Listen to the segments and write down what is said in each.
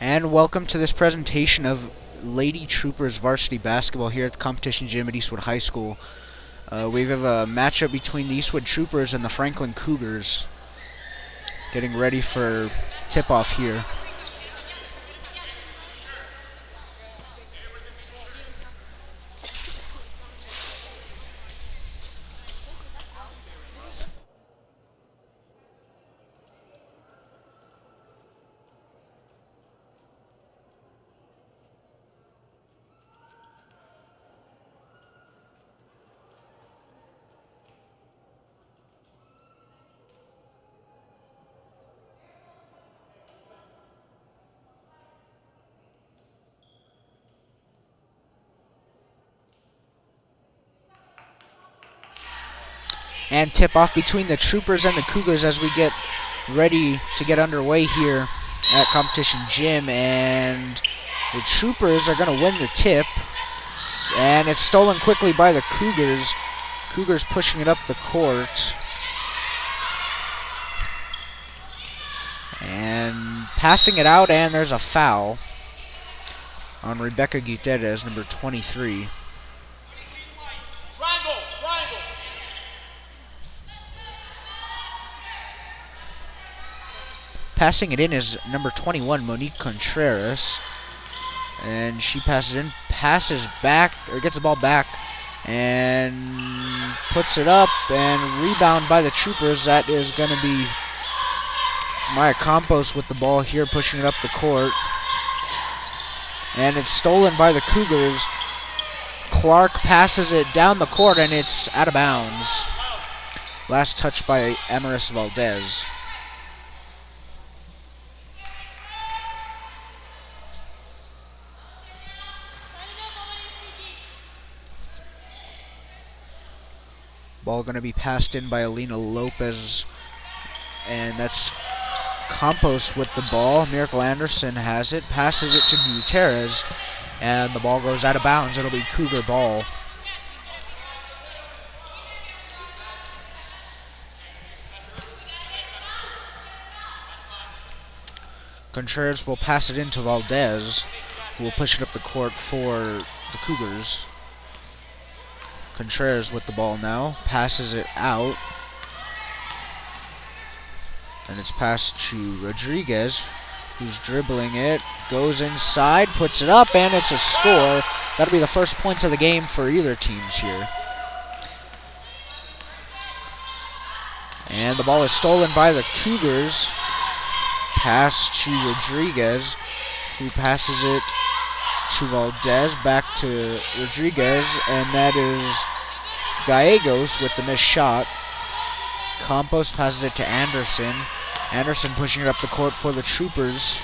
And welcome to this presentation of Lady Troopers varsity basketball here at the competition gym at Eastwood High School. We have a matchup between the Eastwood Troopers and the Franklin Cougars. Getting ready for tip-off here. And tip-off between the Troopers and the Cougars as we get ready to get underway here at competition gym. And the Troopers are going to win the tip. And it's stolen quickly by the Cougars. Cougars pushing it up the court. And passing it out, and there's a foul on Rebecca Gutierrez, number 23. Passing it in is number 21, Monique Contreras. And she passes in, passes back, or gets the ball back, and puts it up, and rebound by the Troopers. That is going to be Maya Campos with the ball here, pushing it up the court. And it's stolen by the Cougars. Clark passes it down the court, and it's out of bounds. Last touch by Amaris Valdez. Ball going to be passed in by Alina Lopez, and that's Campos with the ball. Miracle Anderson has it, passes it to Gutierrez, and the ball goes out of bounds. It'll be Cougar ball. Contreras will pass it into Valdez, who will push it up the court for the Cougars. Contreras with the ball now, passes it out, and it's passed to Rodriguez, who's dribbling it, goes inside, puts it up, and it's a score. That'll be the first points of the game for either teams here. And the ball is stolen by the Cougars. Pass to Rodriguez, who passes it to Valdez, back to Rodriguez, and that is Gallegos with the missed shot. Campos passes it to Anderson. Anderson pushing it up the court for the Troopers.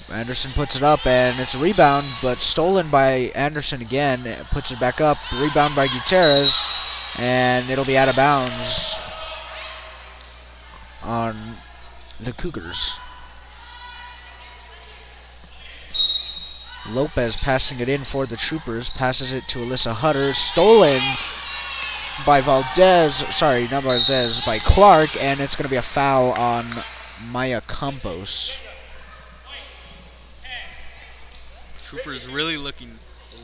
Anderson puts it up, and it's a rebound, but stolen by Anderson again. Puts it back up, rebound by Gutierrez, and it'll be out of bounds on the Cougars. Lopez passing it in for the Troopers, passes it to Alyssa Hutter, stolen by Valdez, sorry, not Valdez, by Clark, and it's going to be a foul on Maya Campos. Troopers really looking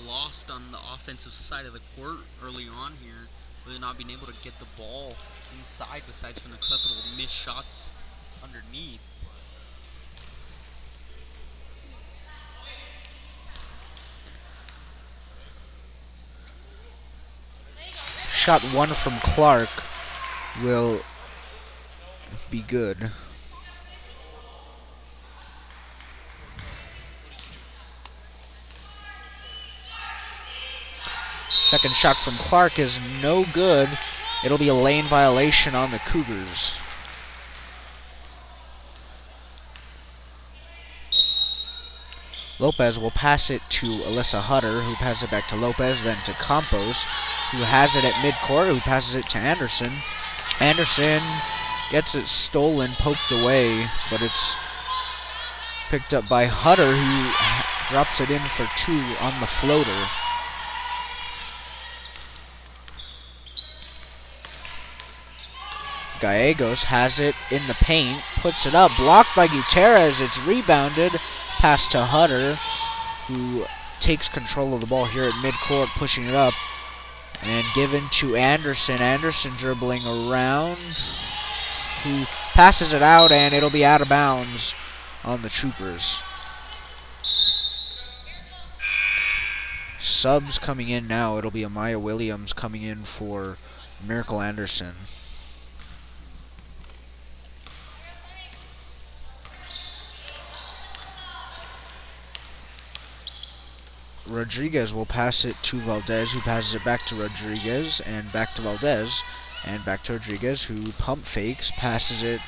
lost on the offensive side of the court early on here, really not being able to get the ball inside besides from the couple of missed shots underneath. Shot one from Clark will be good. Second shot from Clark is no good. It'll be a lane violation on the Cougars. Lopez will pass it to Alyssa Hutter, who passes it back to Lopez, then to Campos, who has it at midcourt, who passes it to Anderson. Anderson gets it stolen, poked away, but it's picked up by Hutter, who drops it in for two on the floater. Gallegos has it in the paint, puts it up, blocked by Gutierrez. It's rebounded, pass to Hutter, who takes control of the ball here at midcourt, pushing it up, and given to Anderson. Anderson dribbling around, who passes it out, and it'll be out of bounds on the Troopers. Subs coming in now. It'll be Amaya Williams coming in for Miracle Anderson. Rodriguez will pass it to Valdez, who passes it back to Rodriguez, and back to Valdez, and back to Rodriguez, who pump fakes, passes it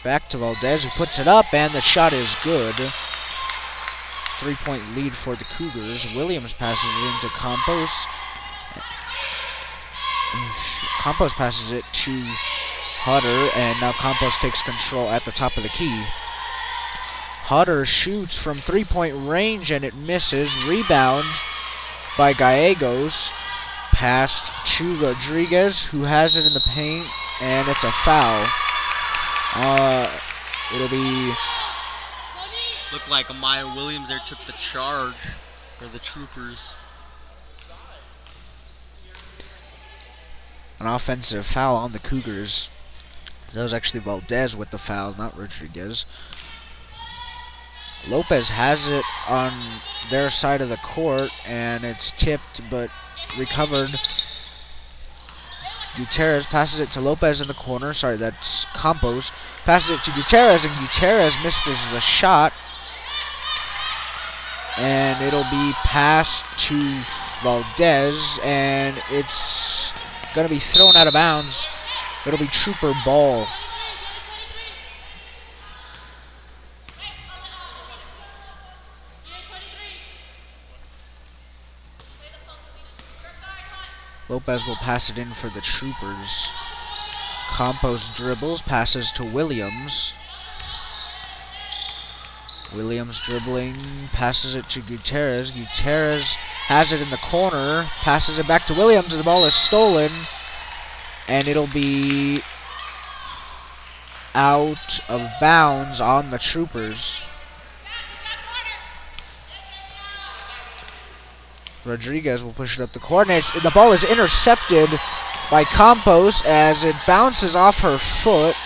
back to Valdez, who puts it up, and the shot is good. 3-point lead for the Cougars. Williams passes it into Campos. Campos passes it to Hutter, and now Campos takes control at the top of the key. Hutter shoots from 3-point range, and it misses. Rebound by Gallegos. Passed to Rodriguez, who has it in the paint, and it's a foul. It'll be... Looked like Amaya Williams there took the charge for the Troopers. An offensive foul on the Cougars. That was actually Valdez with the foul, not Rodriguez. Lopez has it on their side of the court, and it's tipped but recovered. Gutierrez passes it to Lopez in the corner. Sorry, that's Campos. Passes it to Gutierrez, and Gutierrez misses the shot. And it'll be passed to Valdez, and it's going to be thrown out of bounds. It'll be Trooper ball. Lopez will pass it in for the Troopers. Campos dribbles, passes to Williams. Williams dribbling, passes it to Gutierrez. Gutierrez has it in the corner, passes it back to Williams, and the ball is stolen. And it'll be out of bounds on the Troopers. Rodriguez will push it up the court, and the ball is intercepted by Campos as it bounces off her foot.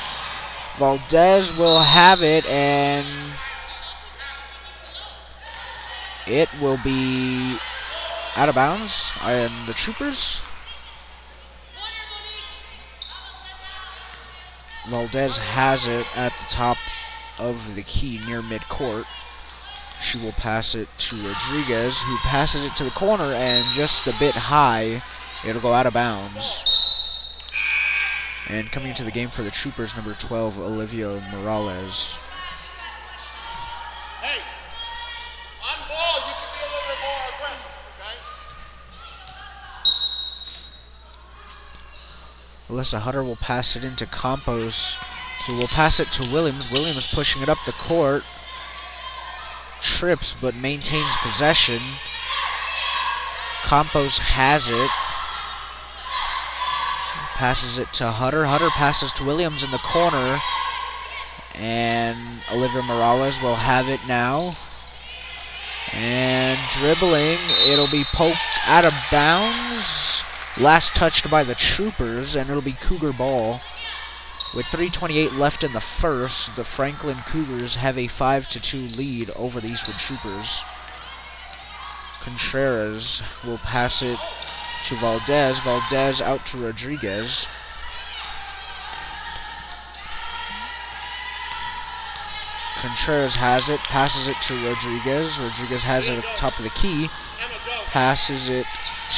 Valdez will have it, and it will be out of bounds. And the Troopers. Valdez has it at the top of the key near midcourt. She will pass it to Rodriguez, who passes it to the corner, and just a bit high, it'll go out of bounds. And coming into the game for the Troopers, number 12, Olivia Morales. Hey, on ball, you can be a little bit more aggressive, okay? Alyssa Hutter will pass it into Campos, who will pass it to Williams. Williams pushing it up the court. Trips but maintains possession. Campos has it. Passes it to Hutter. Hutter passes to Williams in the corner. And Olivia Morales will have it now. And dribbling, it'll be poked out of bounds. Last touched by the Troopers, and it'll be Cougar ball. With 3:28 left in the first, the Franklin Cougars have a 5-2 lead over the Eastwood Troopers. Contreras will pass it to Valdez. Valdez out to Rodriguez. Contreras has it, passes it to Rodriguez. Rodriguez has it at the top of the key. Passes it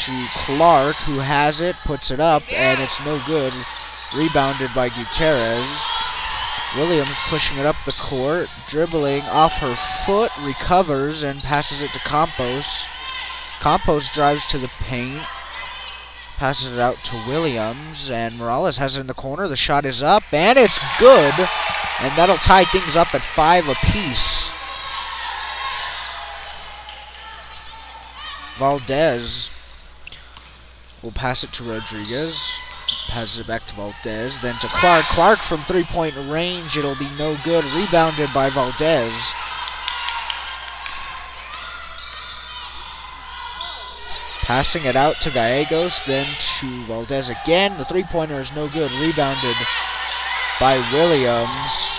to Clark, who has it, puts it up, and it's no good. Rebounded by Gutierrez. Williams pushing it up the court, dribbling off her foot, recovers, and passes it to Campos. Campos drives to the paint, passes it out to Williams, and Morales has it in the corner. The shot is up, and it's good, and that'll tie things up at 5 apiece. Valdez will pass it to Rodriguez. Passes it back to Valdez. Then to Clark. Clark from three-point range. It'll be no good. Rebounded by Valdez. Passing it out to Gallegos. Then to Valdez again. The three-pointer is no good. Rebounded by Williams.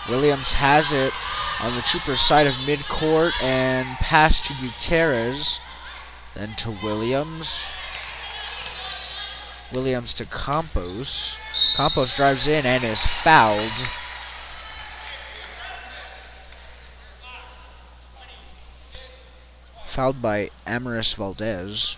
Williams has it on the Troopers' side of midcourt and pass to Gutierrez. Then to Williams. Williams to Campos. Campos drives in and is fouled. Fouled by Amaris Valdez.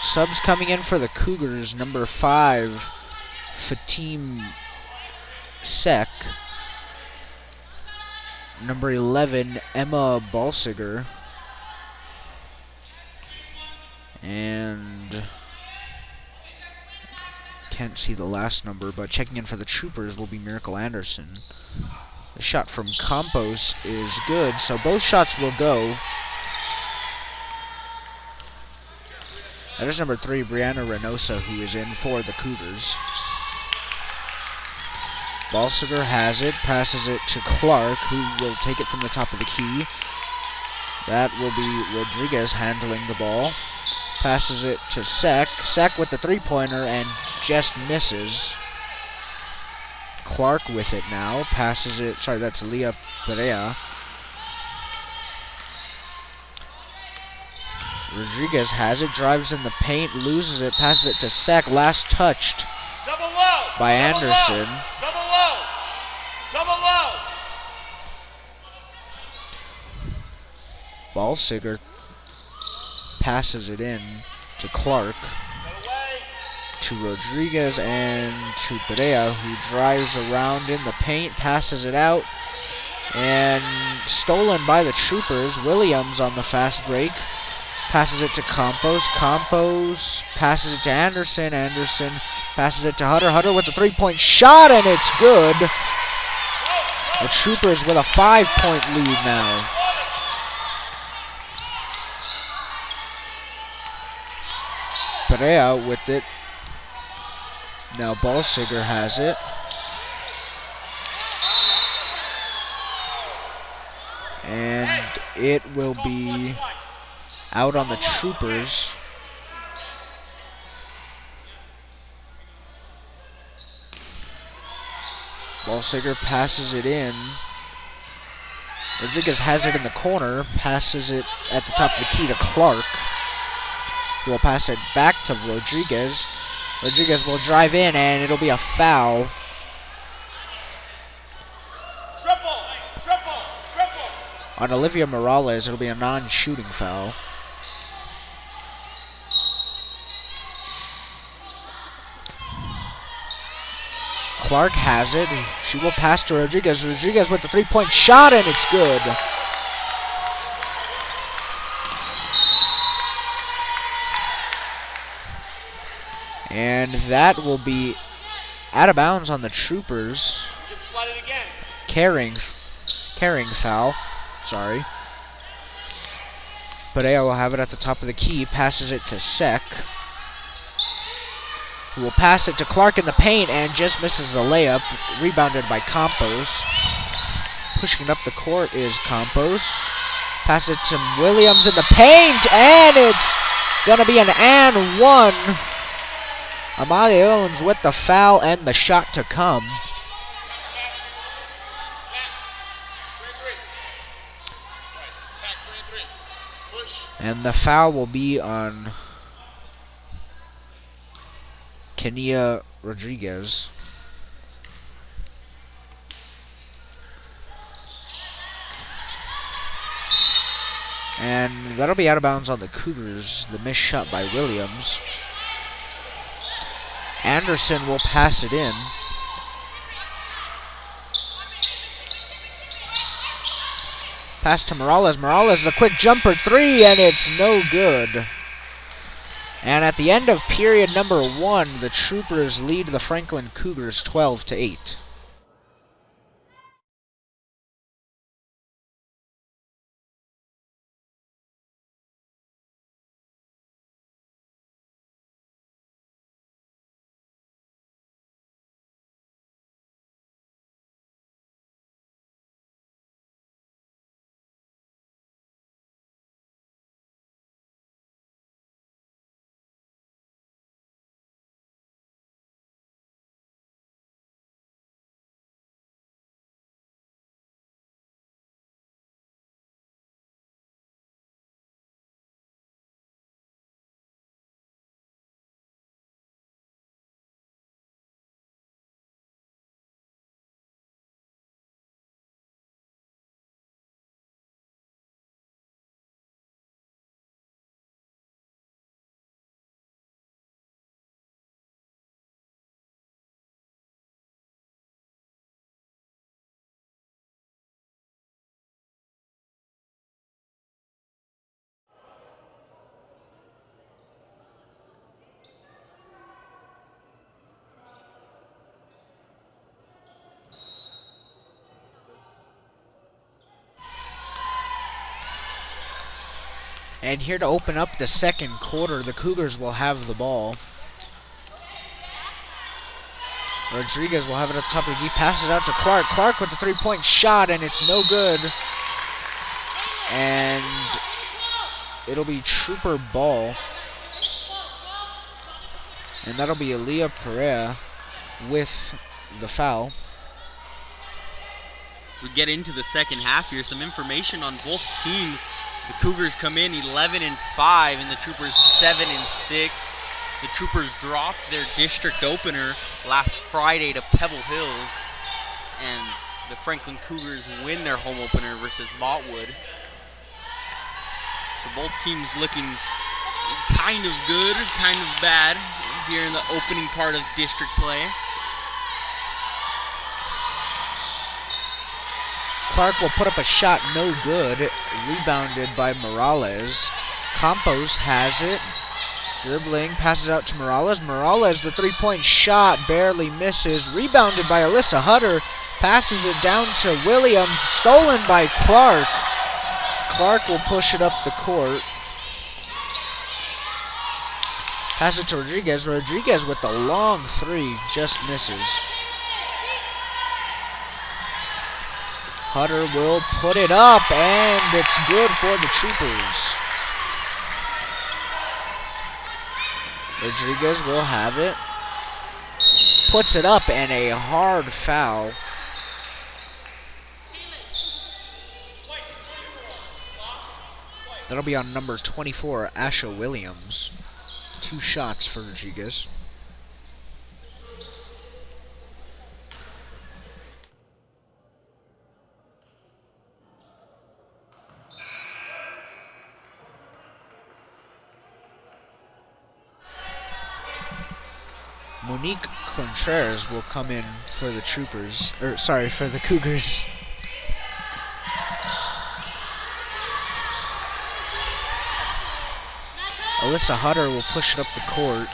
Subs coming in for the Cougars, number 5, Fatim Sek. Number 11, Emma Balsiger. And can't see the last number, but checking in for the Troopers will be Miracle Anderson. The shot from Campos is good, so both shots will go. That is number 3, Brianna Reynosa, who is in for the Cougars. Balsiger has it, passes it to Clark, who will take it from the top of the key. That will be Rodriguez handling the ball. Passes it to Sek. Sek with the three-pointer and just misses. Clark with it now. Passes it, sorry, that's Leah Perea. Rodriguez has it, drives in the paint, loses it, passes it to Sek. Last touched by Anderson. Double low. Double low. Balsiger passes it in to Clark, to Rodriguez, and to Perea, who drives around in the paint, passes it out, and stolen by the Troopers. Williams on the fast break. Passes it to Campos. Campos passes it to Anderson. Anderson passes it to Hutter. Hutter with the three-point shot, and it's good. The Troopers with a 5-point lead now. Perea with it. Now Balsiger has it. And it will be out on the Troopers. Balsiger passes it in. Rodriguez has it in the corner, passes it at the top of the key to Clark. He will pass it back to Rodriguez. Rodriguez will drive in, and it'll be a foul. Triple. On Olivia Morales, it'll be a non-shooting foul. Clark has it. She will pass to Rodriguez. Rodriguez with the three-point shot, and it's good. And that will be out of bounds on the Troopers. Carrying foul. Sorry. Perea will have it at the top of the key. Passes it to Sek, who will pass it to Clark in the paint and just misses the layup. Rebounded by Campos. Pushing it up the court is Campos. Pass it to Williams in the paint, and it's going to be an and one. Amalia Williams with the foul and the shot to come. And the foul will be on Kenia Rodriguez. And that'll be out of bounds on the Cougars. The missed shot by Williams. Anderson will pass it in. Pass to Morales. Morales, the quick jumper three, and it's no good. And at the end of period number 1, the Troopers lead the Franklin Cougars 12-8. And here to open up the second quarter, the Cougars will have the ball. Rodriguez will have it at the top of the key. Passes out to Clark. Clark with the three-point shot, and it's no good. And it'll be Trooper ball. And that'll be Aaliyah Perea with the foul. We get into the second half here. Some information on both teams. The Cougars come in 11-5 and the Troopers 7-6. The Troopers dropped their district opener last Friday to Pebble Hills, and the Franklin Cougars win their home opener versus Mottwood. So both teams looking kind of good, kind of bad here in the opening part of district play. Clark will put up a shot, no good. Rebounded by Morales. Campos has it. Dribbling, passes out to Morales. Morales, the three-point shot, barely misses. Rebounded by Alyssa Hutter. Passes it down to Williams. Stolen by Clark. Clark will push it up the court. Pass it to Rodriguez. Rodriguez with the long three, just misses. Hutter will put it up, and it's good for the Troopers. Rodriguez will have it. Puts it up, and a hard foul. That'll be on number 24, Asha Williams. 2 shots for Rodriguez. Monique Contreras will come in for the Troopers, or sorry, for the Cougars. Alyssa Hutter will push it up the court.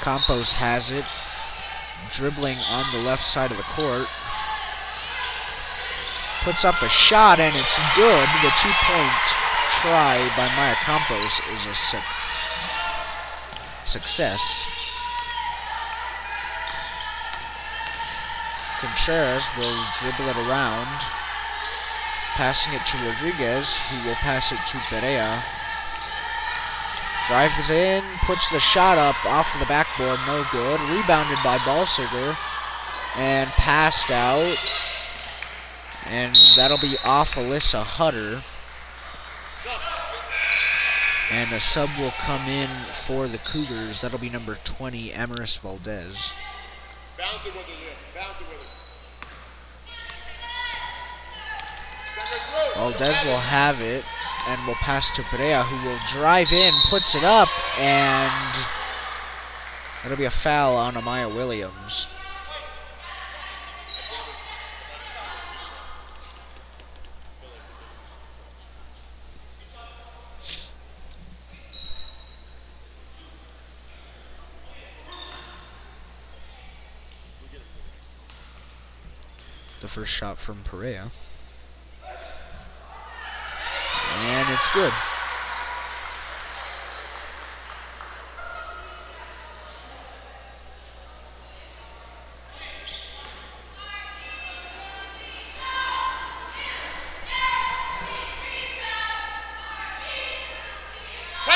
Campos has it, dribbling on the left side of the court. Puts up a shot, and it's good. The 2-point try by Maya Campos is a success. Contreras will dribble it around, passing it to Rodriguez, who will pass it to Perea. Drives in, puts the shot up off the backboard, no good. Rebounded by Balsiger and passed out. And that'll be off Alyssa Hutter. And a sub will come in for the Cougars. That'll be number 20, Amaris Valdez. Bounce it with it, Liam. Bounce it with it. Valdez will have it and will pass to Perea, who will drive in, puts it up, and that'll be a foul on Amaya Williams. the first shot from Perea. And it's good.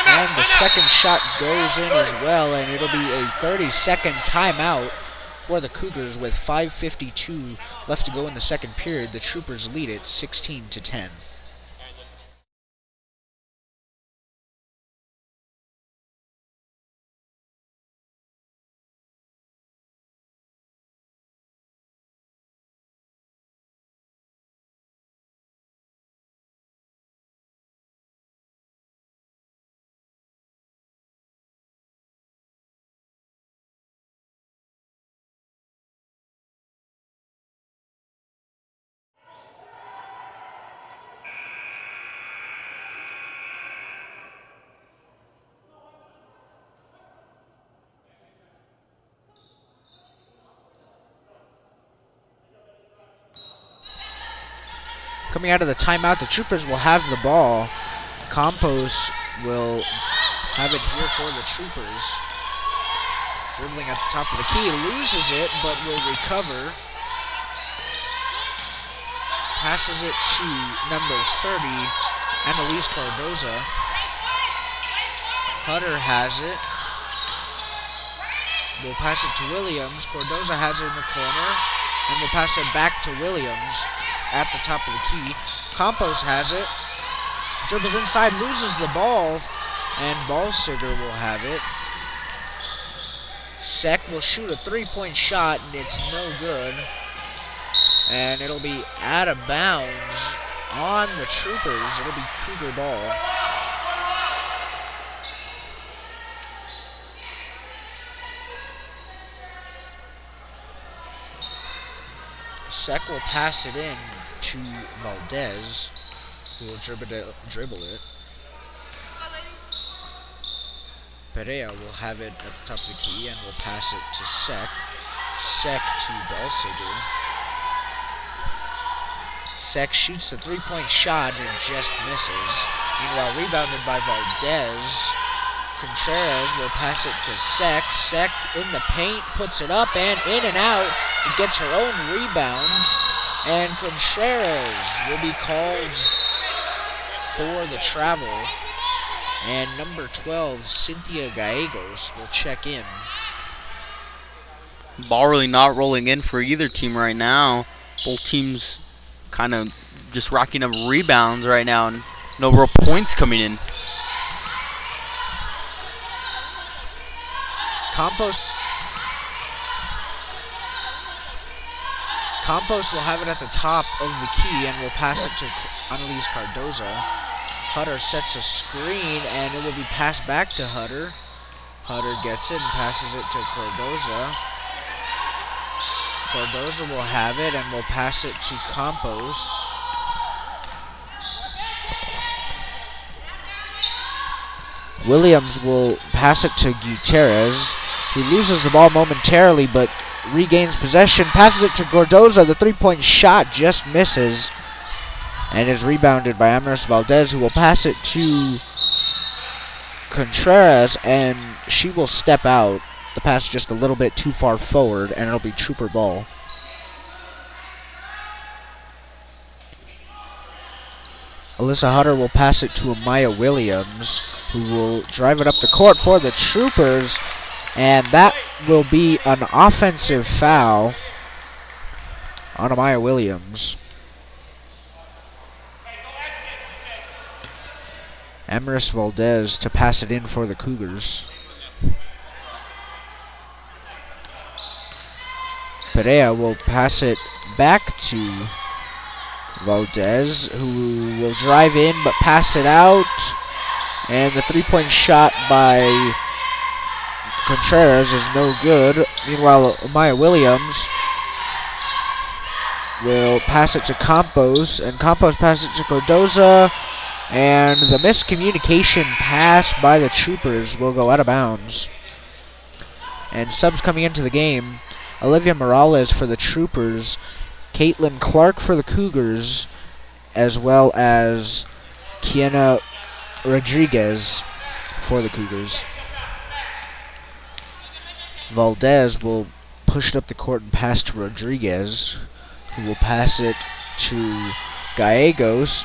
And the second shot goes in as well, and it'll be a 30-second timeout for the Cougars with 5:52 left to go in the second period. The Troopers lead it 16-10. Coming out of the timeout, the Troopers will have the ball. Campos will have it here for the Troopers. Dribbling at the top of the key, loses it, but will recover. Passes it to number 30, Annalise Cardoza. Hutter has it. Will pass it to Williams. Cardoza has it in the corner, and will pass it back to Williams at the top of the key. Campos has it. Dribbles inside, loses the ball, and Ballsiger will have it. Sek will shoot a three-point shot, and it's no good. And it'll be out of bounds on the Troopers. It'll be Cougar ball. Sek will pass it in to Valdez, who will dribble it. Perea will have it at the top of the key and will pass it to Sek. Sek to Ballsiger. Sek shoots the three-point shot and just misses. Meanwhile, rebounded by Valdez. Contreras will pass it to Sek. Sek in the paint, puts it up and in and out. It gets her own rebound. And Contreras will be called for the travel. And number 12, Cynthia Gallegos, will check in. Ball really not rolling in for either team right now. Both teams kind of just racking up rebounds right now and no real points coming in. Campos will have it at the top of the key and will pass it to Annalise Cardoza. Hutter sets a screen and it will be passed back to Hutter. Hutter gets it and passes it to Cardoza. Cardoza will have it and will pass it to Campos. Williams will pass it to Gutierrez, who loses the ball momentarily but regains possession, passes it to Cardoza. The three-point shot just misses and is rebounded by Amaris Valdez, who will pass it to Contreras, and she will step out. The pass just a little bit too far forward, and it'll be Trooper ball. Alyssa Hutter will pass it to Amaya Williams, who will drive it up the court for the Troopers, and that will be an offensive foul on Amaya Williams. Amaris Valdez to pass it in for the Cougars. Perea will pass it back to Valdez, who will drive in but pass it out. And the three-point shot by Contreras is no good. Meanwhile, Amaya Williams will pass it to Campos, and Campos passes it to Cardoza. And the miscommunication pass by the Troopers will go out of bounds. And subs coming into the game, Olivia Morales for the Troopers, Caitlin Clark for the Cougars, as well as Kiana Rodriguez for the Cougars. Valdez will push it up the court and pass to Rodriguez, who will pass it to Gallegos,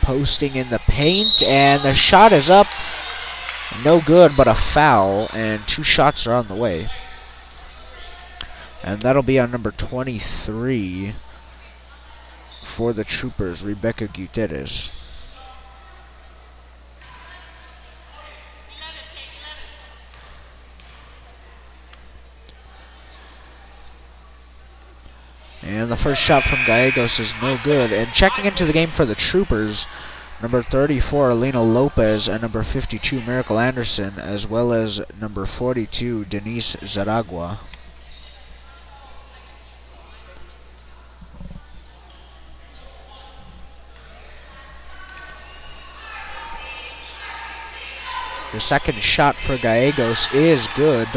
posting in the paint, and the shot is up. No good, but a foul, and 2 shots are on the way. And that'll be on number 23 for the Troopers, Rebecca Gutierrez. And the first shot from Gallegos is no good. And checking into the game for the Troopers, number 34, Alina Lopez, and number 52, Miracle Anderson, as well as number 42, Denise Zaragua. The second shot for Gallegos is good.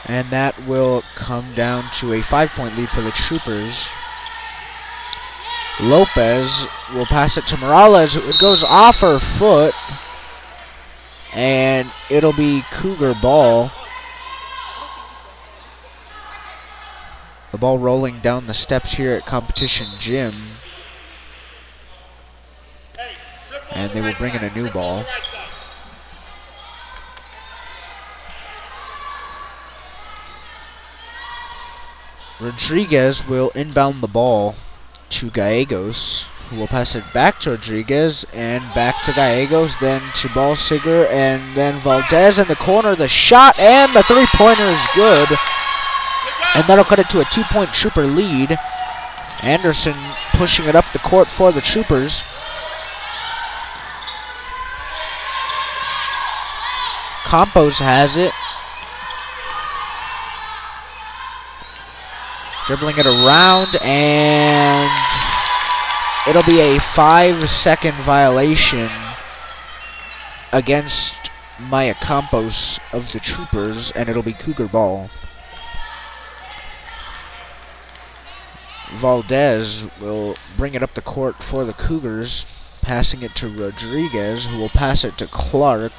And that will come down to a 5-point lead for the Troopers. Lopez will pass it to Morales. It goes off her foot. And it'll be Cougar ball. The ball rolling down the steps here at Competition Gym. And they will bring in a new ball. Rodriguez will inbound the ball to Gallegos, who will pass it back to Rodriguez and back to Gallegos, then to Ballsiger, and then Valdez in the corner. The shot and the 3-pointer is good. And that'll cut it to a 2-point Trooper lead. Anderson pushing it up the court for the Troopers. Campos has it. Dribbling it around, and it'll be a 5-second violation against Maya Campos of the Troopers, and it'll be Cougar ball. Valdez will bring it up the court for the Cougars, passing it to Rodriguez, who will pass it to Clark.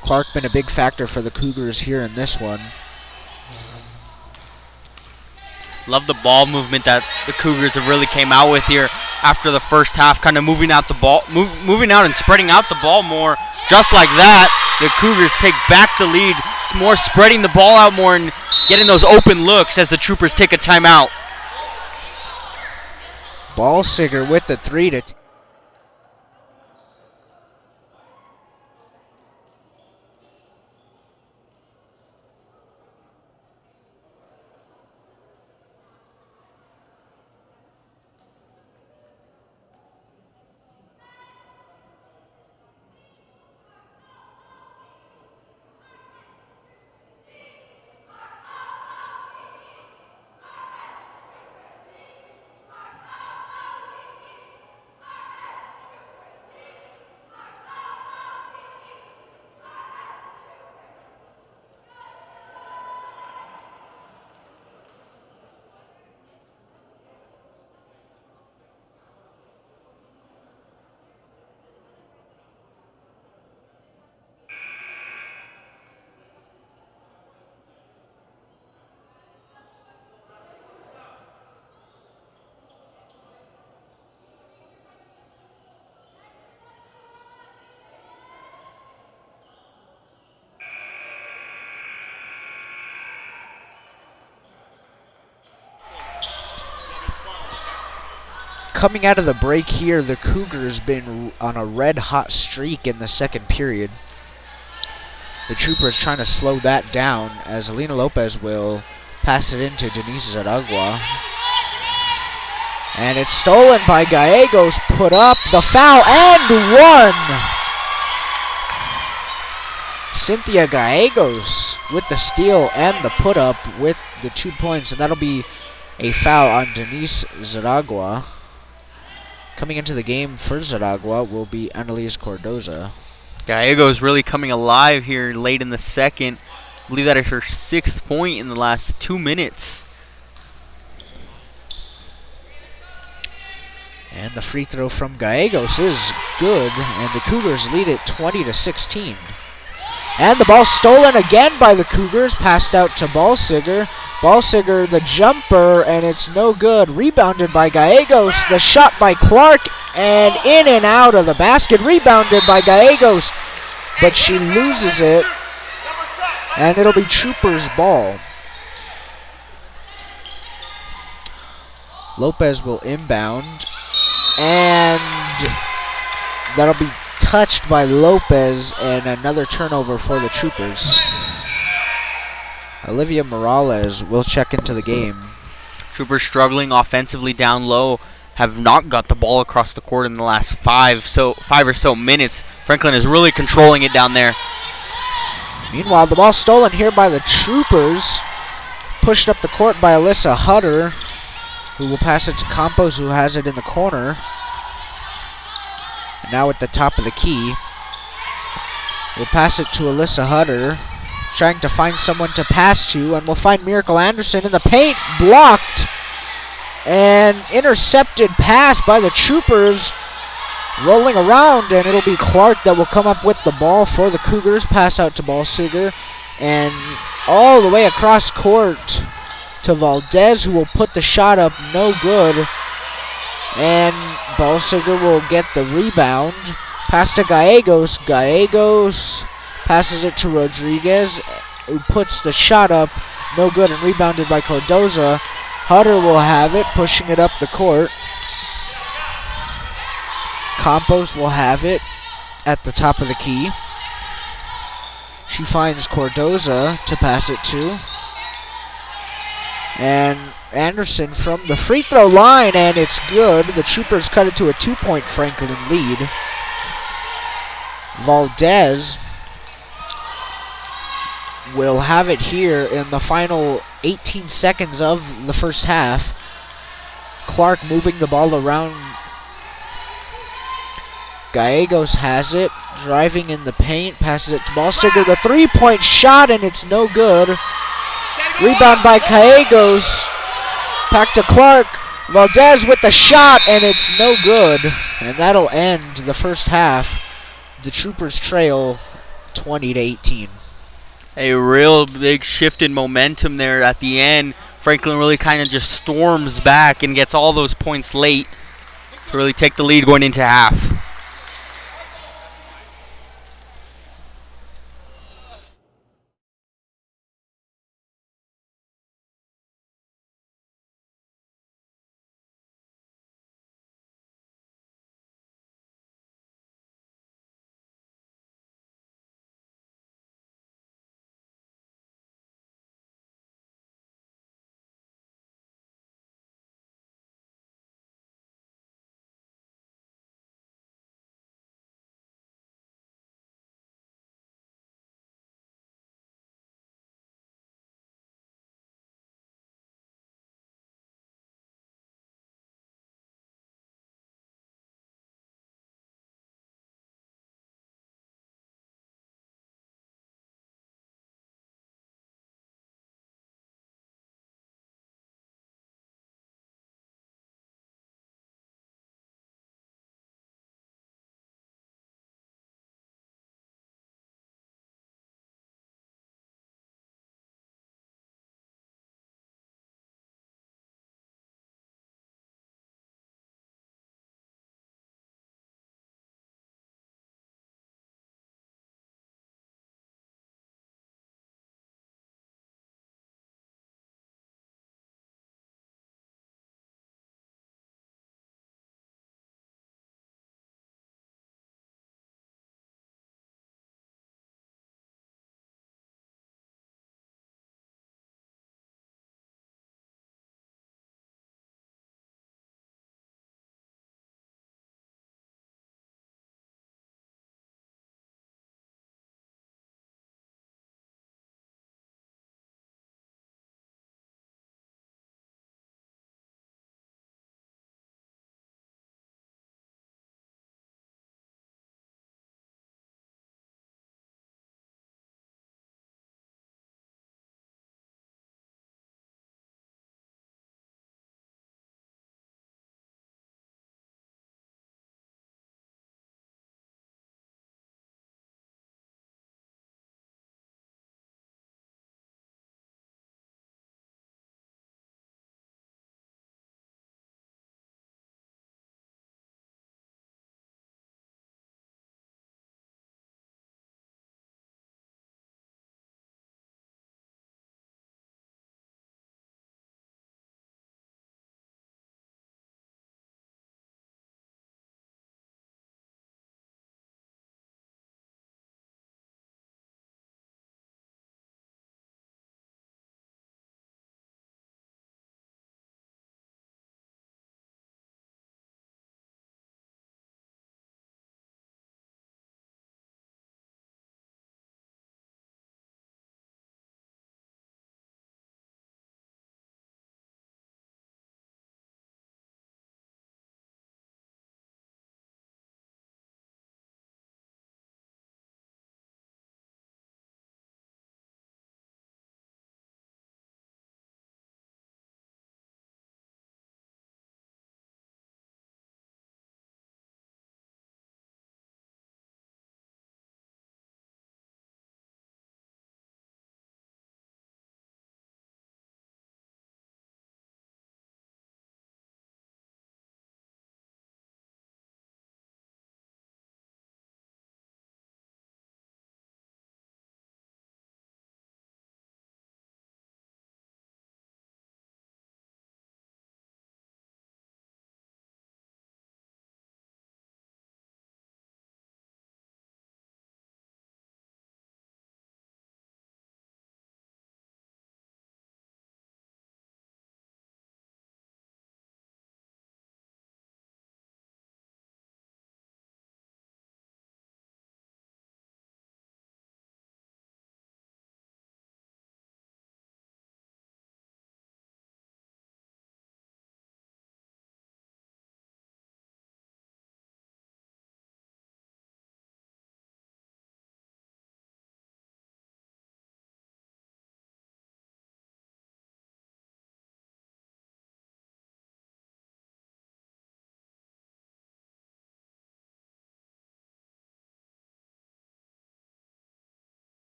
Clark been a big factor for the Cougars here in this one. Love the ball movement that the Cougars have really came out with here after the first half, kind of moving out the ball, moving out and spreading out the ball more. Just like that, the Cougars take back the lead. It's more spreading the ball out more and getting those open looks as the Troopers take a timeout. Ballsiger with the 3 to Coming out of the break here, the Cougars been on a red-hot streak in the second period. The Troopers trying to slow that down as Alina Lopez will pass it into Denise Zaragua. And it's stolen by Gallegos, put up the foul, and one! Cynthia Gallegos with the steal and the put up with the 2 points, and that'll be a foul on Denise Zaragua. Coming into the game for Zaragua will be Annalise Cordoza. Gallegos really coming alive here late in the second. I believe that is her 6th point in the last 2 minutes. And the free throw from Gallegos is good, and the Cougars lead it 20-16. And the ball stolen again by the Cougars, passed out to Ballsiger. Ballsiger, the jumper, and it's no good. Rebounded by Gallegos, the shot by Clark, and in and out of the basket. Rebounded by Gallegos, but she loses it, and it'll be Troopers' ball. Lopez will inbound, and that'll be touched by Lopez, and another turnover for the Troopers. Olivia Morales will check into the game. Troopers struggling offensively down low, have not got the ball across the court in the last five or so minutes. Franklin is really controlling it down there. Meanwhile, the ball stolen here by the Troopers. Pushed up the court by Alyssa Hutter, who will pass it to Campos, who has it in the corner. And now at the top of the key. We'll pass it to Alyssa Hutter, trying to find someone to pass to, and we'll find Miracle Anderson in the paint, blocked, and intercepted pass by the Troopers, rolling around, and it'll be Clark that will come up with the ball for the Cougars. Pass out to Ballsiger, and all the way across court to Valdez, who will put the shot up, no good, and Ballsiger will get the rebound. Pass to Gallegos. Gallegos passes it to Rodriguez, who puts the shot up, no good, and rebounded by Cardoza. Hutter will have it, pushing it up the court. Campos will have it at the top of the key. She finds Cardoza to pass it to. And Anderson from the free throw line, and it's good. The Troopers cut it to a 2-point Franklin lead. Valdez will have it here in the final 18 seconds of the first half. Clark moving the ball around. Gallegos has it, driving in the paint, passes it to Ballsiger. The three-point shot, and it's no good. Rebound by Gallegos. Back to Clark. Valdez with the shot, and it's no good. And that'll end the first half. The Troopers trail 20-18. A real big shift in momentum there at the end. Franklin really kind of just storms back and gets all those points late to really take the lead going into half.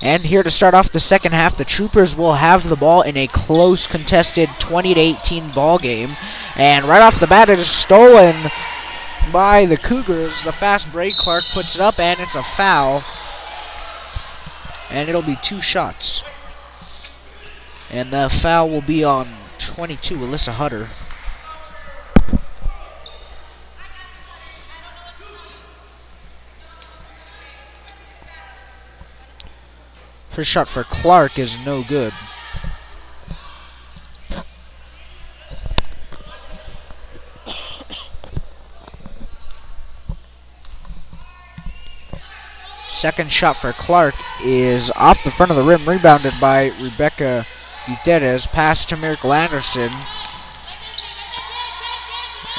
And here to start off the second half, the Troopers will have the ball in a close, contested 20-18 ball game. And right off the bat, it is stolen by the Cougars. The fast break, Clark puts it up, and it's a foul. And it'll be 2 shots. And the foul will be on 22, Alyssa Hutter. First shot for Clark is no good. Second shot for Clark is off the front of the rim, rebounded by Rebecca Gutierrez. Pass to Miracle Anderson.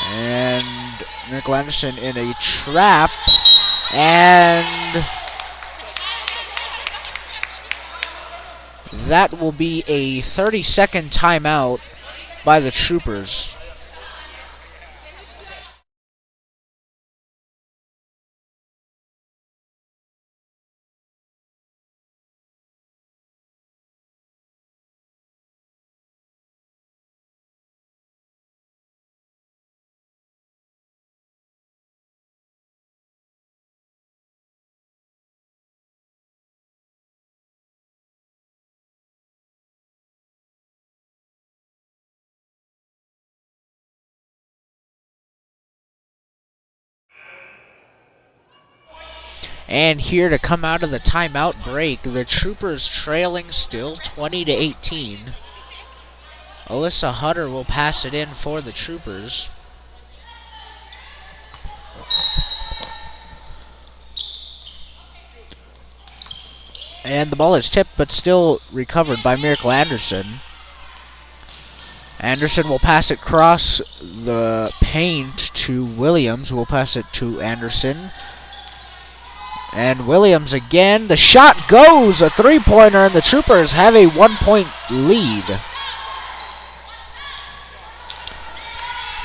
And Miracle Anderson in a trap. And that will be a 30-second timeout by the Troopers. And here to come out of the timeout break, the Troopers trailing still 20-18. Alyssa Hutter will pass it in for the Troopers. And the ball is tipped, but still recovered by Miracle Anderson. Anderson will pass it across the paint to Williams, who will pass it to Anderson. And Williams again. The shot goes. A 3-pointer, and the Troopers have a 1-point lead.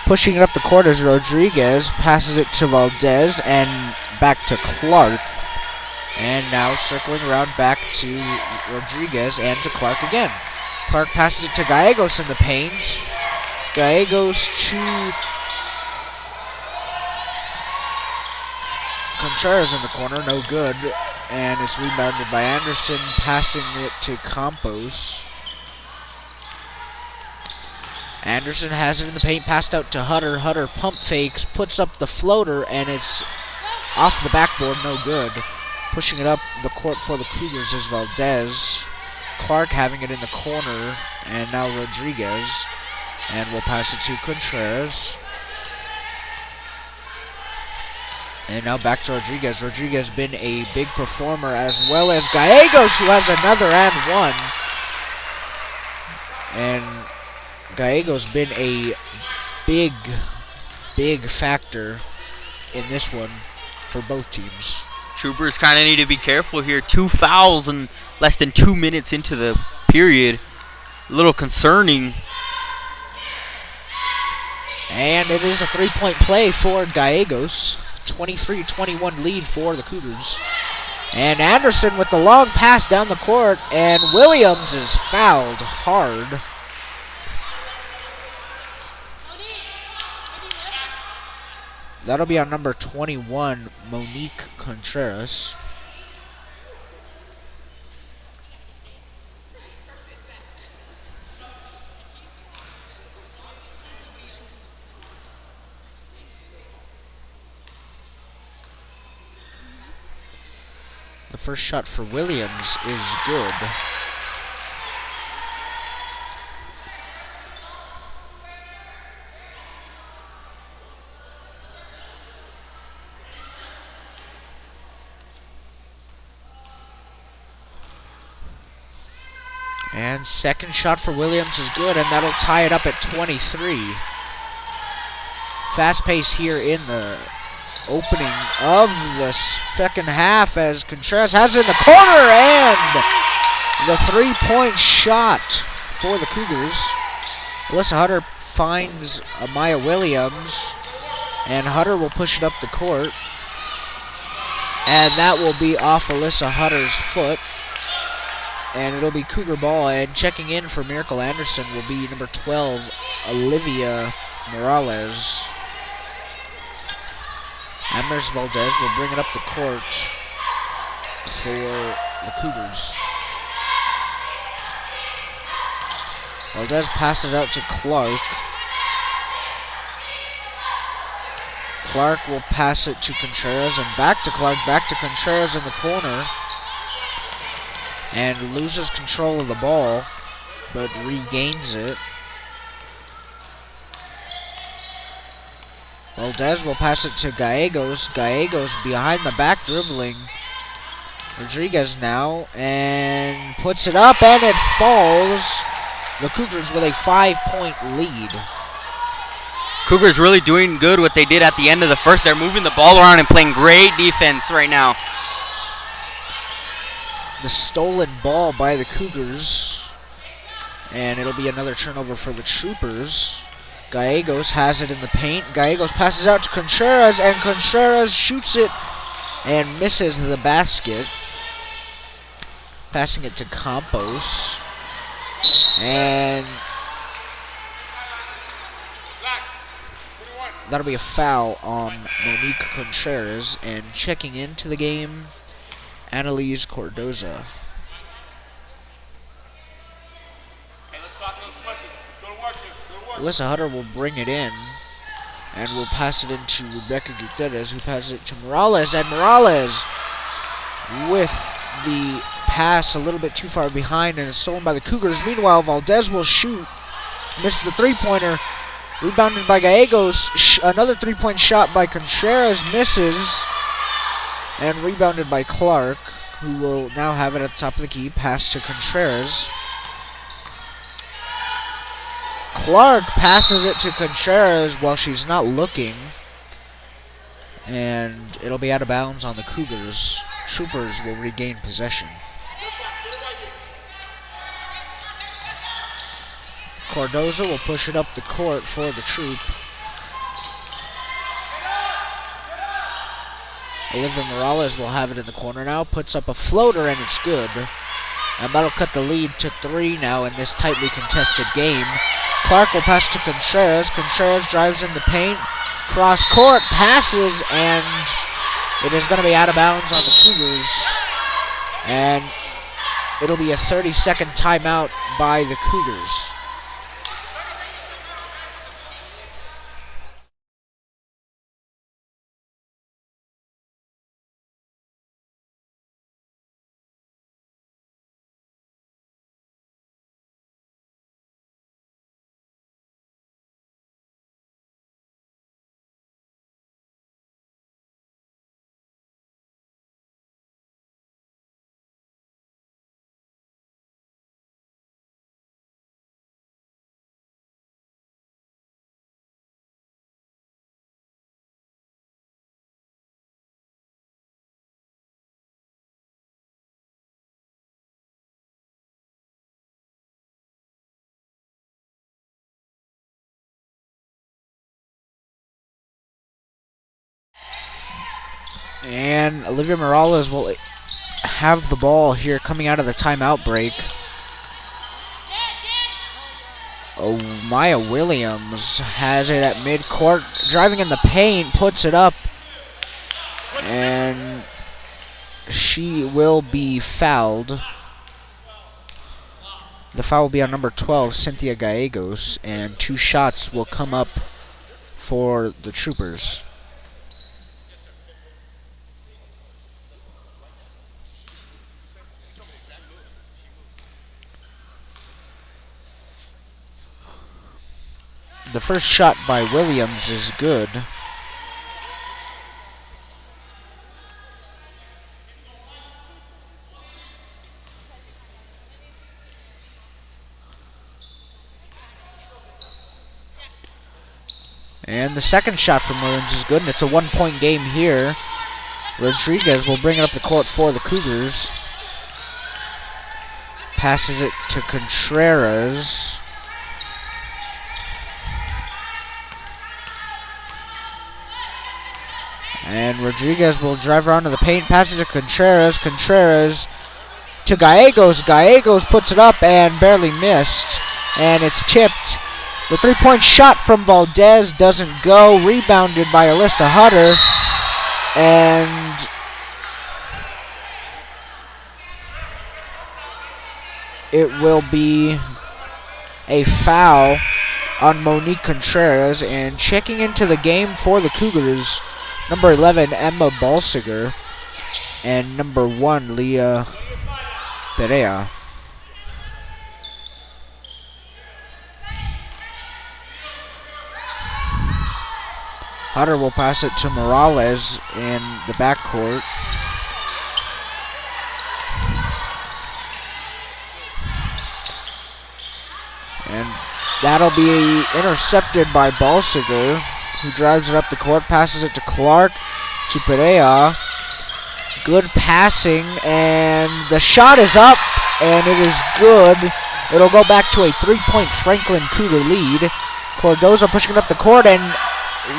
Pushing it up the court is Rodriguez. Passes it to Valdez and back to Clark. And now circling around back to Rodriguez and to Clark again. Clark passes it to Gallegos in the paint. Gallegos to Contreras in the corner, no good. And it's rebounded by Anderson, passing it to Campos. Anderson has it in the paint, passed out to Hutter. Hutter pump fakes, puts up the floater, and it's off the backboard, no good. Pushing it up the court for the Cougars is Valdez. Clark having it in the corner, and now Rodriguez. And we'll pass it to Contreras. And now back to Rodriguez. Rodriguez been a big performer, as well as Gallegos, who has another and one. And Gallegos been a big factor in this one for both teams. Troopers kind of need to be careful here. 2 fouls in less than 2 minutes into the period. A little concerning. And it is a 3-point play for Gallegos. 23-21 lead for the Cougars. And Anderson with the long pass down the court, and Williams is fouled hard. That'll be on number 21, Monique Contreras. The first shot for Williams is good. And second shot for Williams is good, and that'll tie it up at 23. Fast pace here in the opening of the second half as Contreras has it in the corner, and the 3-point shot for the Cougars. Alyssa Hutter finds Amaya Williams, and Hutter will push it up the court. And that will be off Alyssa Hutter's foot. And it'll be Cougar ball. And checking in for Miracle Anderson will be number 12, Olivia Morales. Amers Valdez will bring it up the court for the Cougars. Valdez passes it out to Clark. Clark will pass it to Contreras and back to Clark, back to Contreras in the corner. And loses control of the ball, but regains it. Valdez will pass it to Gallegos. Gallegos behind the back dribbling Rodriguez now and puts it up and it falls. The Cougars with a 5-point lead. Cougars really doing good what they did at the end of the first. They're moving the ball around and playing great defense right now. The stolen ball by the Cougars. And it'll be another turnover for the Troopers. Gallegos has it in the paint. Gallegos passes out to Contreras, and Contreras shoots it and misses the basket. Passing it to Campos. And that'll be a foul on Monique Contreras. And checking into the game, Annalise Cordoza. Alyssa Hutter will bring it in and will pass it into Rebecca Gutierrez, who passes it to Morales, and Morales with the pass a little bit too far behind and is stolen by the Cougars. Meanwhile, Valdez will shoot, misses the three-pointer, rebounded by Gallegos. Another three-point shot by Contreras misses, and rebounded by Clark, who will now have it at the top of the key. Pass to Contreras. Clark passes it to Contreras while she's not looking. And it'll be out of bounds on the Cougars. Troopers will regain possession. Cordoza will push it up the court for the Troop. Olivia Morales will have it in the corner now. Puts up a floater and it's good. And that'll cut the lead to 3 now in this tightly contested game. Clark will pass to Contreras. Contreras drives in the paint. Cross court, passes, and it is going to be out of bounds on the Cougars. And it'll be a 30-second timeout by the Cougars. And Olivia Morales will have the ball here coming out of the timeout break. Oh, Maya Williams has it at midcourt, driving in the paint, puts it up, and she will be fouled. The foul will be on number 12, Cynthia Gallegos, and 2 shots will come up for the Troopers. The first shot by Williams is good. And the second shot from Williams is good, and it's a 1-point game here. Rodriguez will bring it up the court for the Cougars. Passes it to Contreras. And Rodriguez will drive around to the paint, pass it to Contreras. Contreras to Gallegos. Gallegos puts it up and barely missed. And it's tipped. The three-point shot from Valdez doesn't go. Rebounded by Alyssa Hutter. And it will be a foul on Monique Contreras. And checking into the game for the Cougars, number 11, Emma Balsiger, and number 1, Leah Perea. Hutter will pass it to Morales in the backcourt. And that'll be intercepted by Balsiger, who drives it up the court, passes it to Clark, to Perea. Good passing, and the shot is up, and it is good. It'll go back to a 3-point Franklin Cougar lead. Cardoza pushing it up the court, and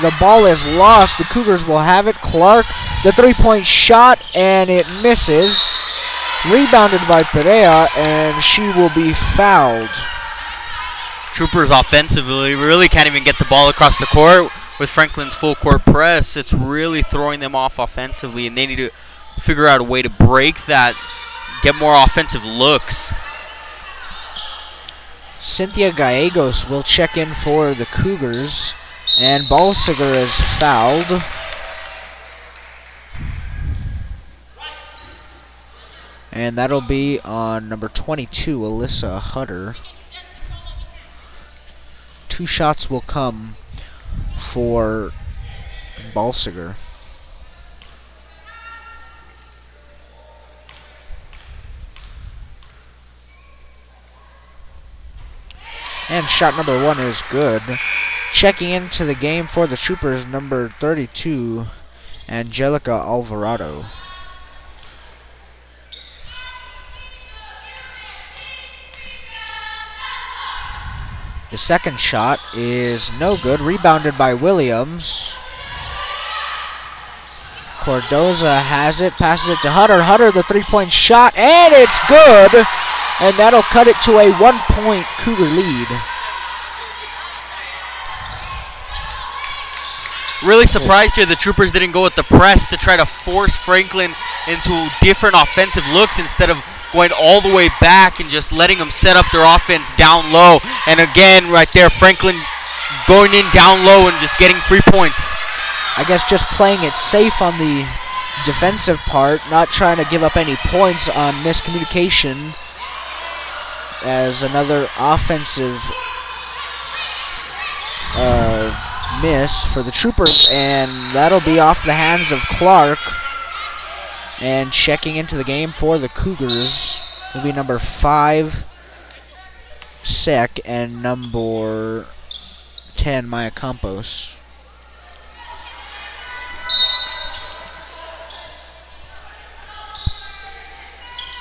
the ball is lost. The Cougars will have it. Clark, the 3-point shot, and it misses. Rebounded by Perea, and she will be fouled. Troopers offensively really can't even get the ball across the court with Franklin's full court press. It's really throwing them off offensively, and they need to figure out a way to break that, get more offensive looks. Cynthia Gallegos will check in for the Cougars, and Balsiger is fouled. And that'll be on number 22, Alyssa Hutter. 2 shots will come for Balsiger. And shot number 1 is good. Checking into the game for the Troopers, number 32, Angelica Alvarado. The second shot is no good. Rebounded by Williams. Cardoza has it, passes it to Hutter. Hutter, the 3-point shot, and it's good! And that'll cut it to a 1-point Cougar lead. Really surprised here the Troopers didn't go with the press to try to force Franklin into different offensive looks instead of going all the way back and just letting them set up their offense down low. And again, right there, Franklin going in down low and just getting free points. I guess just playing it safe on the defensive part, not trying to give up any points on miscommunication, as another offensive miss for the Troopers, and that'll be off the hands of Clark. And checking into the game for the Cougars will be number 5, Sek, and number 10, Maya Campos.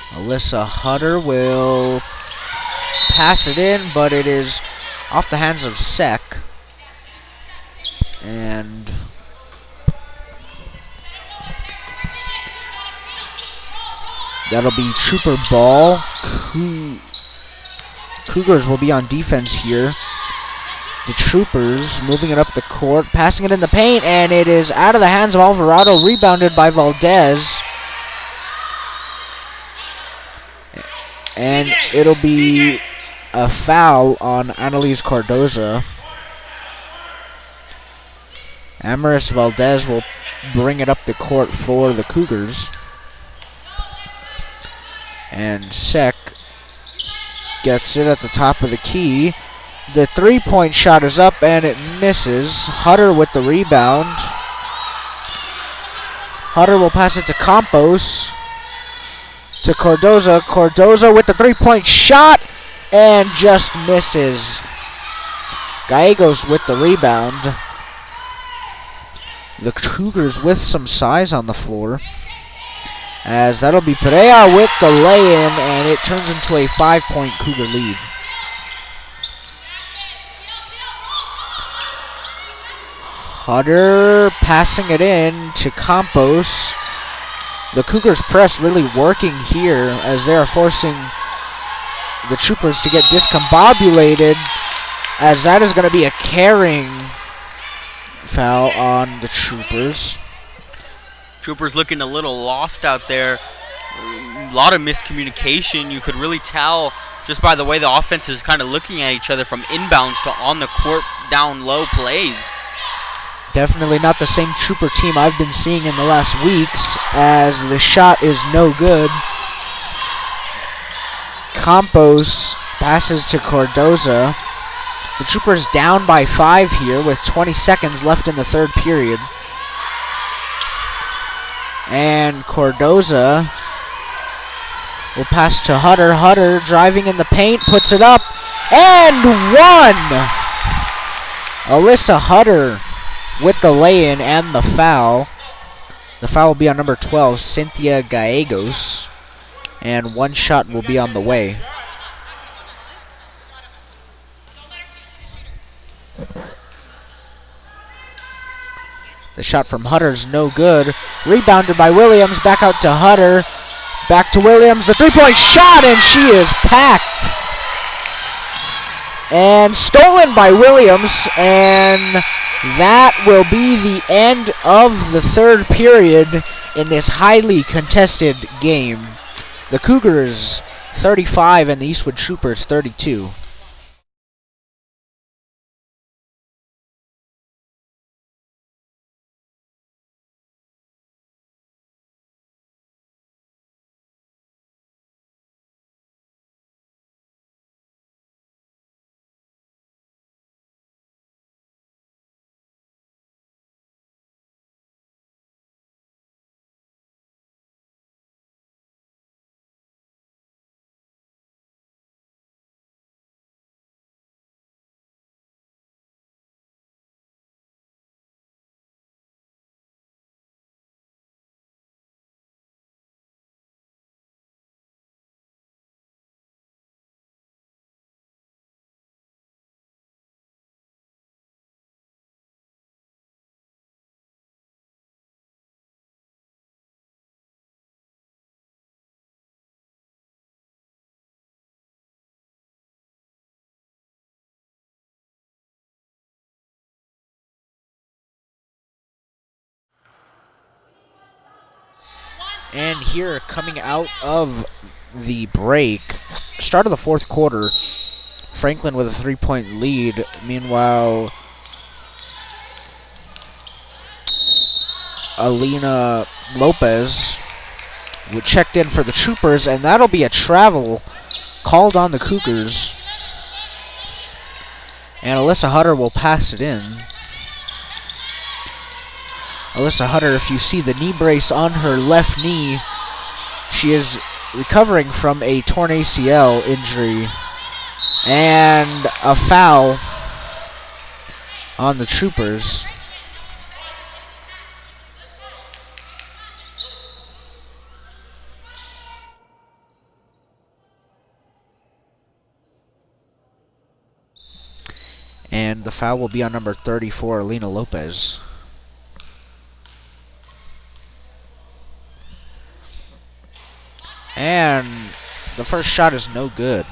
Alyssa Hutter will pass it in, but it is off the hands of Sek. And that'll be Trooper ball. Cougars will be on defense here. The Troopers moving it up the court, passing it in the paint, and it is out of the hands of Alvarado, rebounded by Valdez. And it'll be a foul on Annalise Cardoza. Amaris Valdez will bring it up the court for the Cougars. And Sek gets it at the top of the key. The 3-point shot is up and it misses. Hutter with the rebound. Hutter will pass it to Campos. To Cardoza. Cardoza with the 3-point shot and just misses. Gallegos with the rebound. The Cougars with some size on the floor, as that'll be Perea with the lay-in, and it turns into a 5-point Cougar lead. Hutter passing it in to Campos. The Cougars press really working here as they are forcing the Troopers to get discombobulated, as that is going to be a carrying foul on the Troopers. Troopers looking a little lost out there. A lot of miscommunication. You could really tell just by the way the offense is kind of looking at each other from inbounds to on the court down low plays. Definitely not the same Trooper team I've been seeing in the last weeks, as the shot is no good. Campos passes to Cardoza. The Troopers down by 5 here with 20 seconds left in the third period. And Cardoza will pass to Hutter. Hutter driving in the paint, puts it up, and one! Alyssa Hutter with the lay-in and the foul. The foul will be on number 12, Cynthia Gallegos, and one shot will be on the way. The shot from Hutter's no good. Rebounded by Williams, back out to Hutter. Back to Williams, the three-point shot, and she is packed. And stolen by Williams, and that will be the end of the third period in this highly contested game. The Cougars 35 and the Eastwood Troopers 32. And here, coming out of the break, start of the fourth quarter, Franklin with a 3-point lead. Meanwhile, Alina Lopez checked in for the Troopers, and that'll be a travel called on the Cougars. And Alyssa Hutter will pass it in. Alyssa Hutter, if you see the knee brace on her left knee, she is recovering from a torn ACL injury. And a foul on the Troopers. And the foul will be on number 34, Alina Lopez. And the first shot is no good.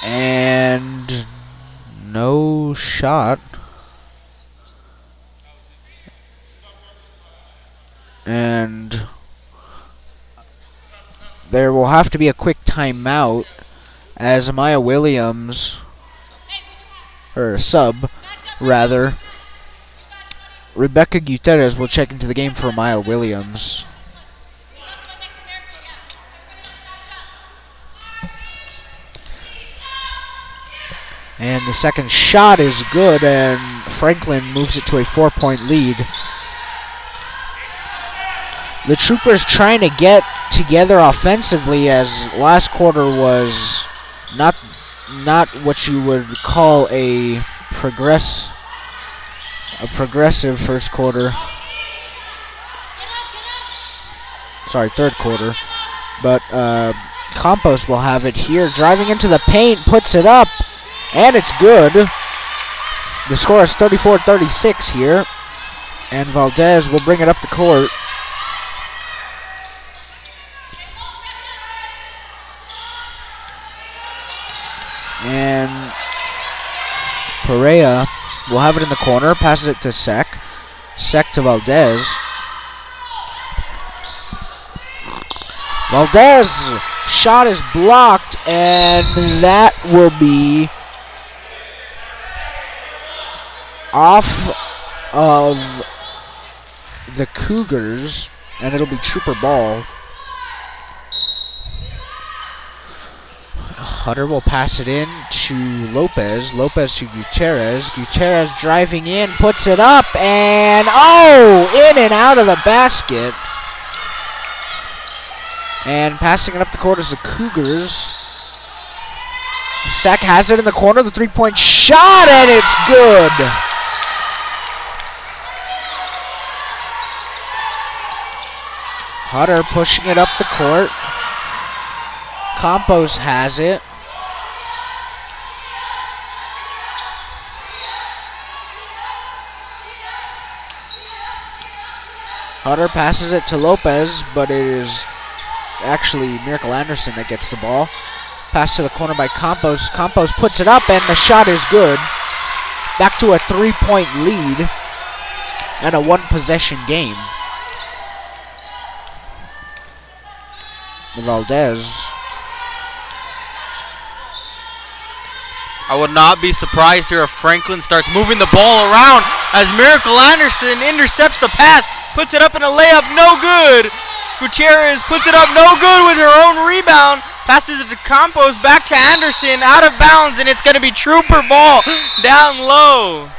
And no shot. And there will have to be a quick timeout as Amaya Williams, or sub, rather, Rebecca Gutierrez will check into the game for Amaya Williams. And the second shot is good, and Franklin moves it to a 4-point lead. The Troopers trying to get together offensively, as last quarter was not what you would call a progressive first quarter. Sorry, third quarter. But Campos will have it here. Driving into the paint, puts it up, and it's good. The score is 34-36 here. And Valdez will bring it up the court. And Perea will have it in the corner, passes it to Sek. Sek to Valdez. Valdez shot is blocked, and that will be off of the Cougars, and it'll be Trooper ball. Hutter will pass it in to Lopez. Lopez to Gutierrez. Gutierrez driving in, puts it up, and in and out of the basket. And passing it up the court is the Cougars. Sek has it in the corner, the three-point shot, and it's good. Hutter pushing it up the court. Campos has it. Hutter passes it to Lopez, but it is actually Miracle Anderson that gets the ball. Pass to the corner by Campos. Campos puts it up, and the shot is good. Back to a 3-point lead and a one-possession game. Valdez. I would not be surprised here if Franklin starts moving the ball around as Miracle Anderson intercepts the pass, puts it up in a layup, no good. Gutierrez puts it up, no good with her own rebound. Passes it to Campos, back to Anderson, out of bounds, and it's going to be Trooper ball down low.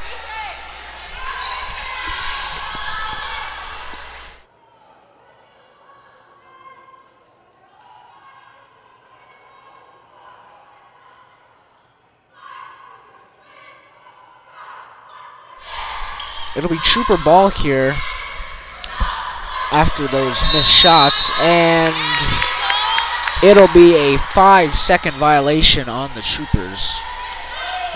It'll be Trooper ball here after those missed shots, and it'll be a 5-second violation on the Troopers.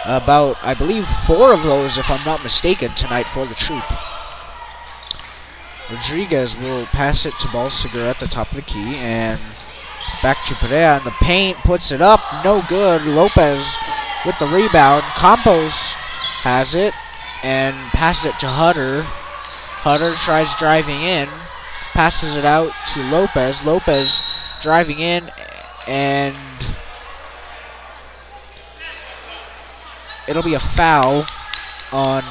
About, I believe, 4 of those, if I'm not mistaken, tonight for the Troop. Rodriguez will pass it to Balsiger at the top of the key, and back to Perea in the paint, puts it up, no good. Lopez with the rebound. Campos has it and passes it to Hutter. Hutter tries driving in, passes it out to Lopez. Lopez driving in, and it'll be a foul on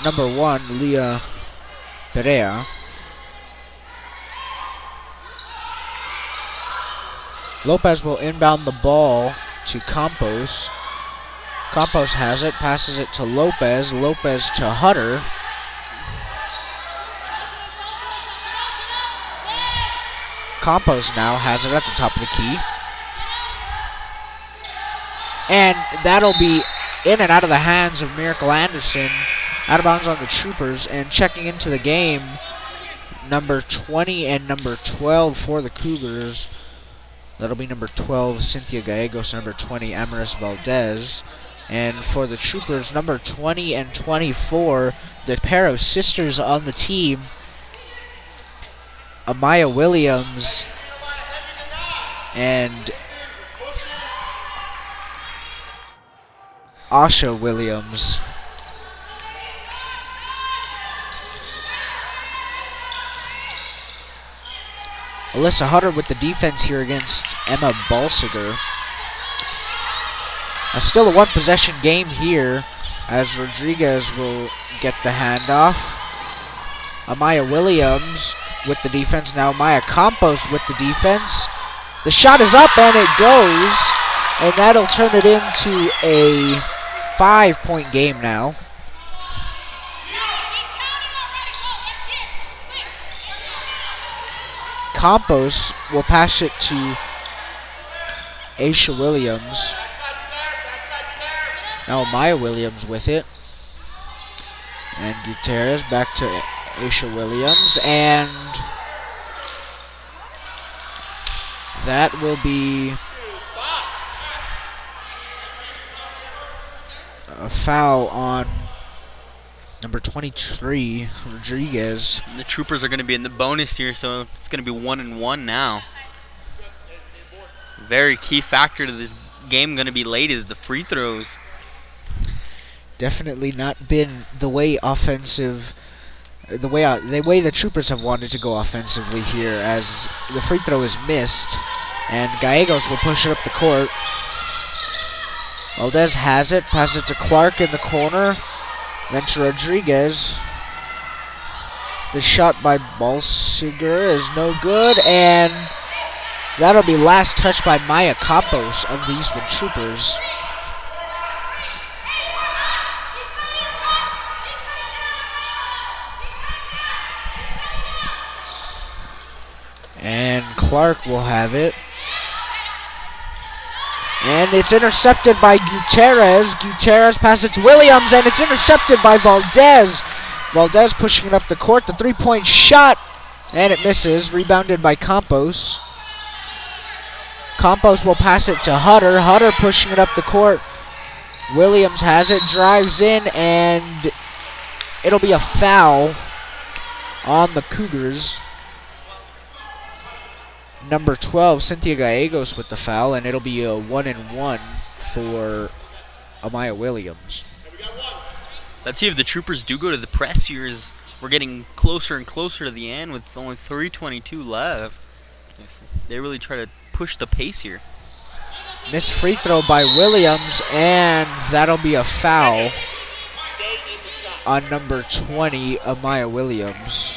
number 1, Leah Perea. Lopez will inbound the ball to Campos. Campos has it, passes it to Lopez. Lopez to Hutter. Campos now has it at the top of the key. And that'll be in and out of the hands of Miracle Anderson. Out of bounds on the Troopers. And checking into the game, number 20 and number 12 for the Cougars. That'll be number 12, Cynthia Gallegos, number 20, Amaris Valdez. And for the Troopers, number 20 and 24, the pair of sisters on the team, Amaya Williams and Asha Williams. Alyssa Hutter with the defense here against Emma Balsiger. Still a one-possession game here as Rodriguez will get the handoff. Amaya Williams with the defense. Now Maya Campos with the defense. The shot is up and it goes. And that'll turn it into a 5-point game now. Campos will pass it to Aisha Williams. Now Maya Williams with it. And Gutierrez back to Aisha Williams. And That will be a foul on number 23, Rodriguez. And the Troopers are going to be in the bonus here, so it's going to be 1-1 now. Very key factor to this game going to be late is the free throws. Definitely not been the way the way the Troopers have wanted to go offensively here, as the free throw is missed, and Gallegos will push it up the court. Valdez has it, passes it to Clark in the corner, then to Rodriguez. The shot by Balsiger is no good, and that'll be last touch by Maya Campos of the Eastwood Troopers. And Clark will have it. And it's intercepted by Gutierrez. Gutierrez passes it to Williams, and it's intercepted by Valdez. Valdez pushing it up the court. The three-point shot, and it misses. Rebounded by Campos. Campos will pass it to Hutter. Hutter pushing it up the court. Williams has it, drives in, and it'll be a foul on the Cougars. Number 12, Cynthia Gallegos with the foul, and it'll be a 1-1 for Amaya Williams. Let's see if the Troopers do go to the press here, as we're getting closer and closer to the end with only 3:22 left. If they really try to push the pace here. Missed free throw by Williams, and that'll be a foul on number 20, Amaya Williams.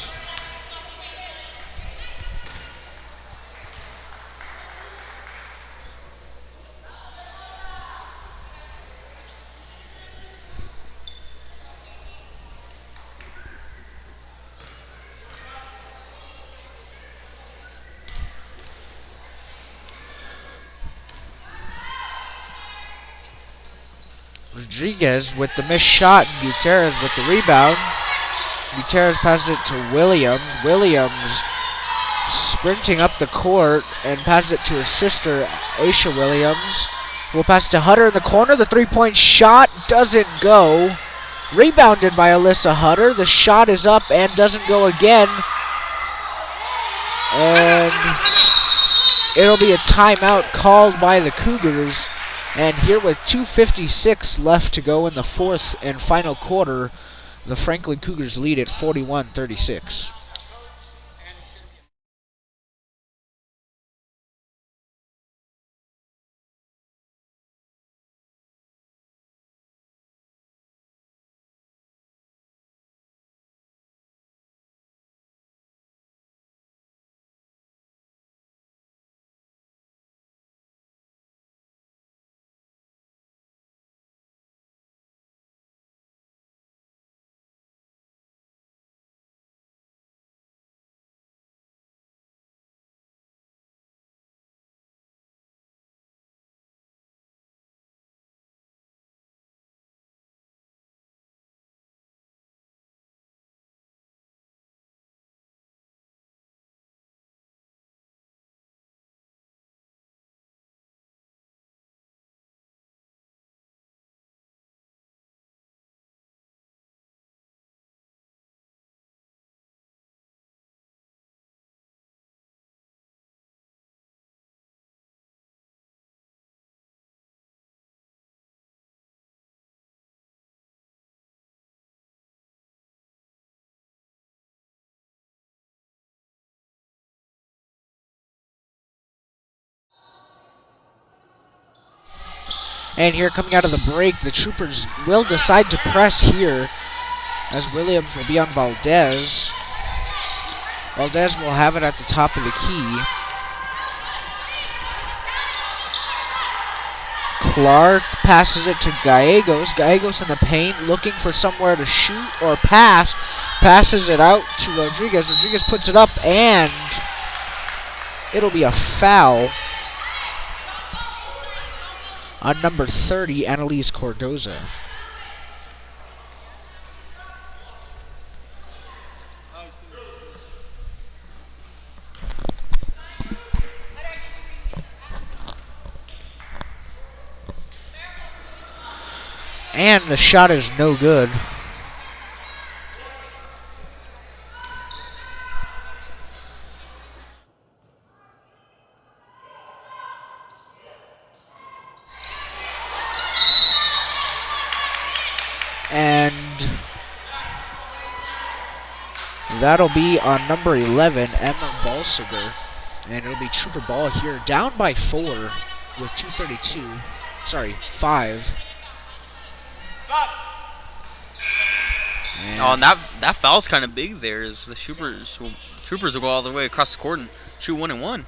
Rodriguez with the missed shot, and Gutierrez with the rebound. Gutierrez passes it to Williams. Williams sprinting up the court and passes it to her sister, Aisha Williams. Will pass to Hutter in the corner. The three-point shot doesn't go. Rebounded by Alyssa Hutter. The shot is up and doesn't go again. And it'll be a timeout called by the Cougars. And here with 2:56 left to go in the fourth and final quarter, the Franklin Cougars lead at 41-36. And here coming out of the break, the Troopers will decide to press here, as Williams will be on Valdez. Valdez will have it at the top of the key. Clark passes it to Gallegos. Gallegos in the paint, looking for somewhere to shoot or pass. Passes it out to Rodriguez. Rodriguez puts it up, and it'll be a foul on number 30, Annalise Cordoza. And the shot is no good. And that'll be on number 11, Emma Balsiger. And it'll be Trooper ball here, down by 4 with 2:32. Sorry, 5. Stop. And that foul's kind of big there. Is the Troopers will go all the way across the court and shoot 1 and 1.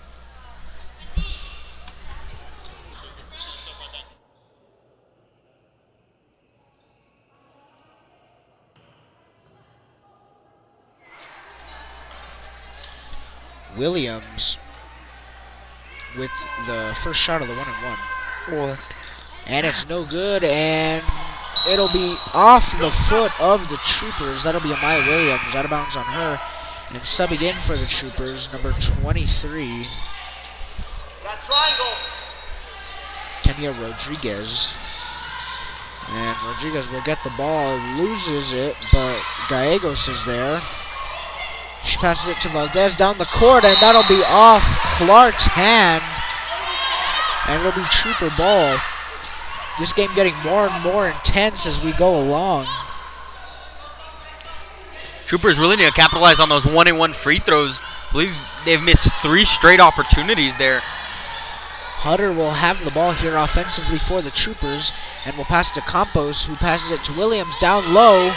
Williams with the first shot of the 1 and 1. Oh, that's And it's no good, and it'll be off the foot of the Troopers. That'll be Amaya Williams, out of bounds on her. And subbing in for the Troopers, number 23, That triangle. Kenya Rodriguez. And Rodriguez will get the ball, loses it, but Gallegos is there. She passes it to Valdez down the court, and that'll be off Clark's hand. And it'll be Trooper ball. This game getting more and more intense as we go along. Troopers really need to capitalize on those 1 and 1 free throws. I believe they've missed 3 straight opportunities there. Hutter will have the ball here offensively for the Troopers, and will pass it to Campos, who passes it to Williams down low,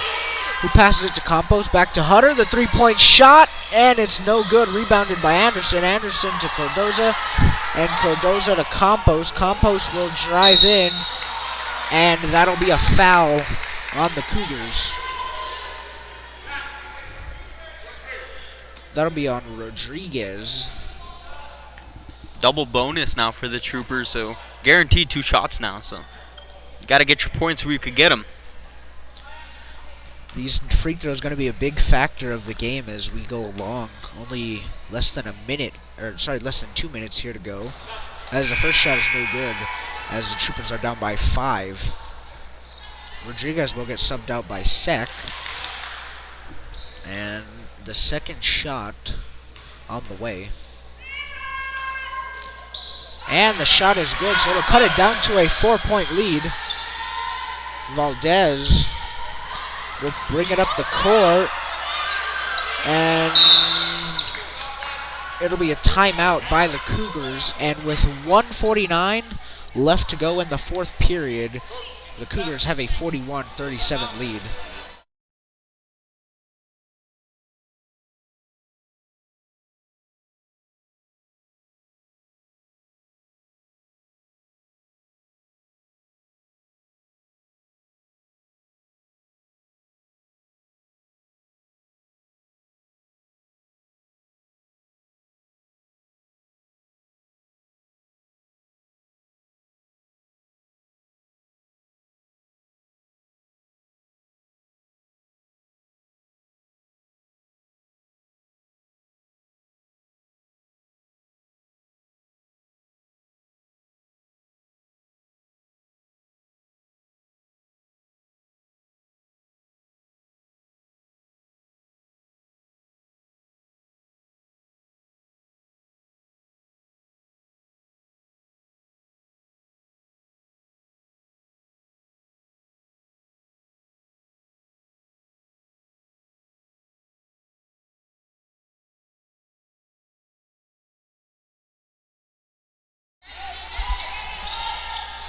who passes it to Campos, back to Hutter, the 3-point shot, and it's no good. Rebounded by Anderson. Anderson to Cardoza, and Cardoza to Campos. Campos will drive in, and that'll be a foul on the Cougars. That'll be on Rodriguez. Double bonus now for the Troopers, so guaranteed 2 shots now. So got to get your points where you could get them. These free throws going to be a big factor of the game as we go along. Only less than 2 minutes here to go. As the first shot is no good, as the Troopers are down by 5. Rodriguez will get subbed out by Sek. And the second shot on the way. And the shot is good, so it'll cut it down to a 4-point lead. Valdez will bring it up the court, and it'll be a timeout by the Cougars. And with 1:49 left to go in the 4th period, the Cougars have a 41-37 lead.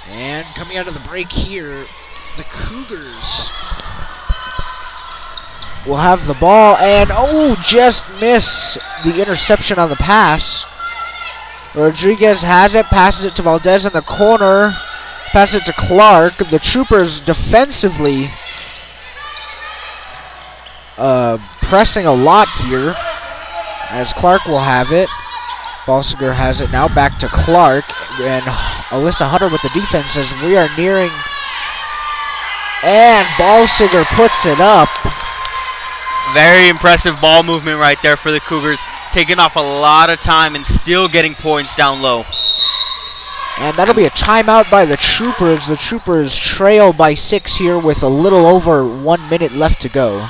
And coming out of the break here, the Cougars will have the ball, and just miss the interception on the pass. Rodriguez has it, passes it to Valdez in the corner, passes it to Clark. The Troopers defensively pressing a lot here, as Clark will have it. Balsiger has it now, back to Clark, and Alyssa Hutter with the defense as we are nearing, and Balsiger puts it up. Very impressive ball movement right there for the Cougars, taking off a lot of time and still getting points down low. And that'll be a timeout by the Troopers. The Troopers trail by 6 here with a little over 1 minute left to go.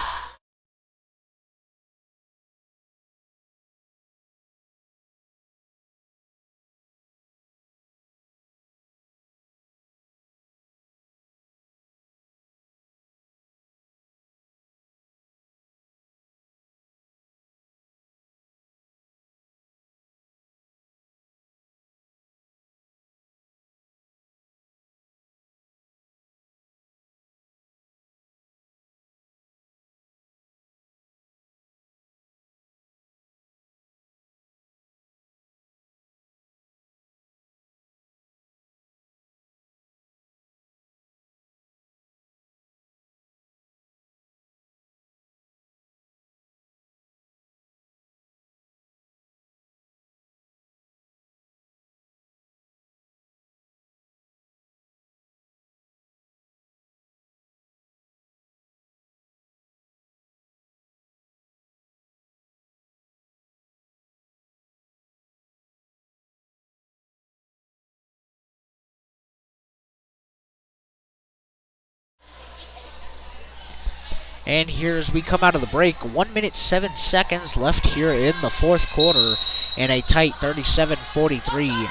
And here as we come out of the break, 1 minute 7 seconds left here in the fourth quarter in a tight 37-43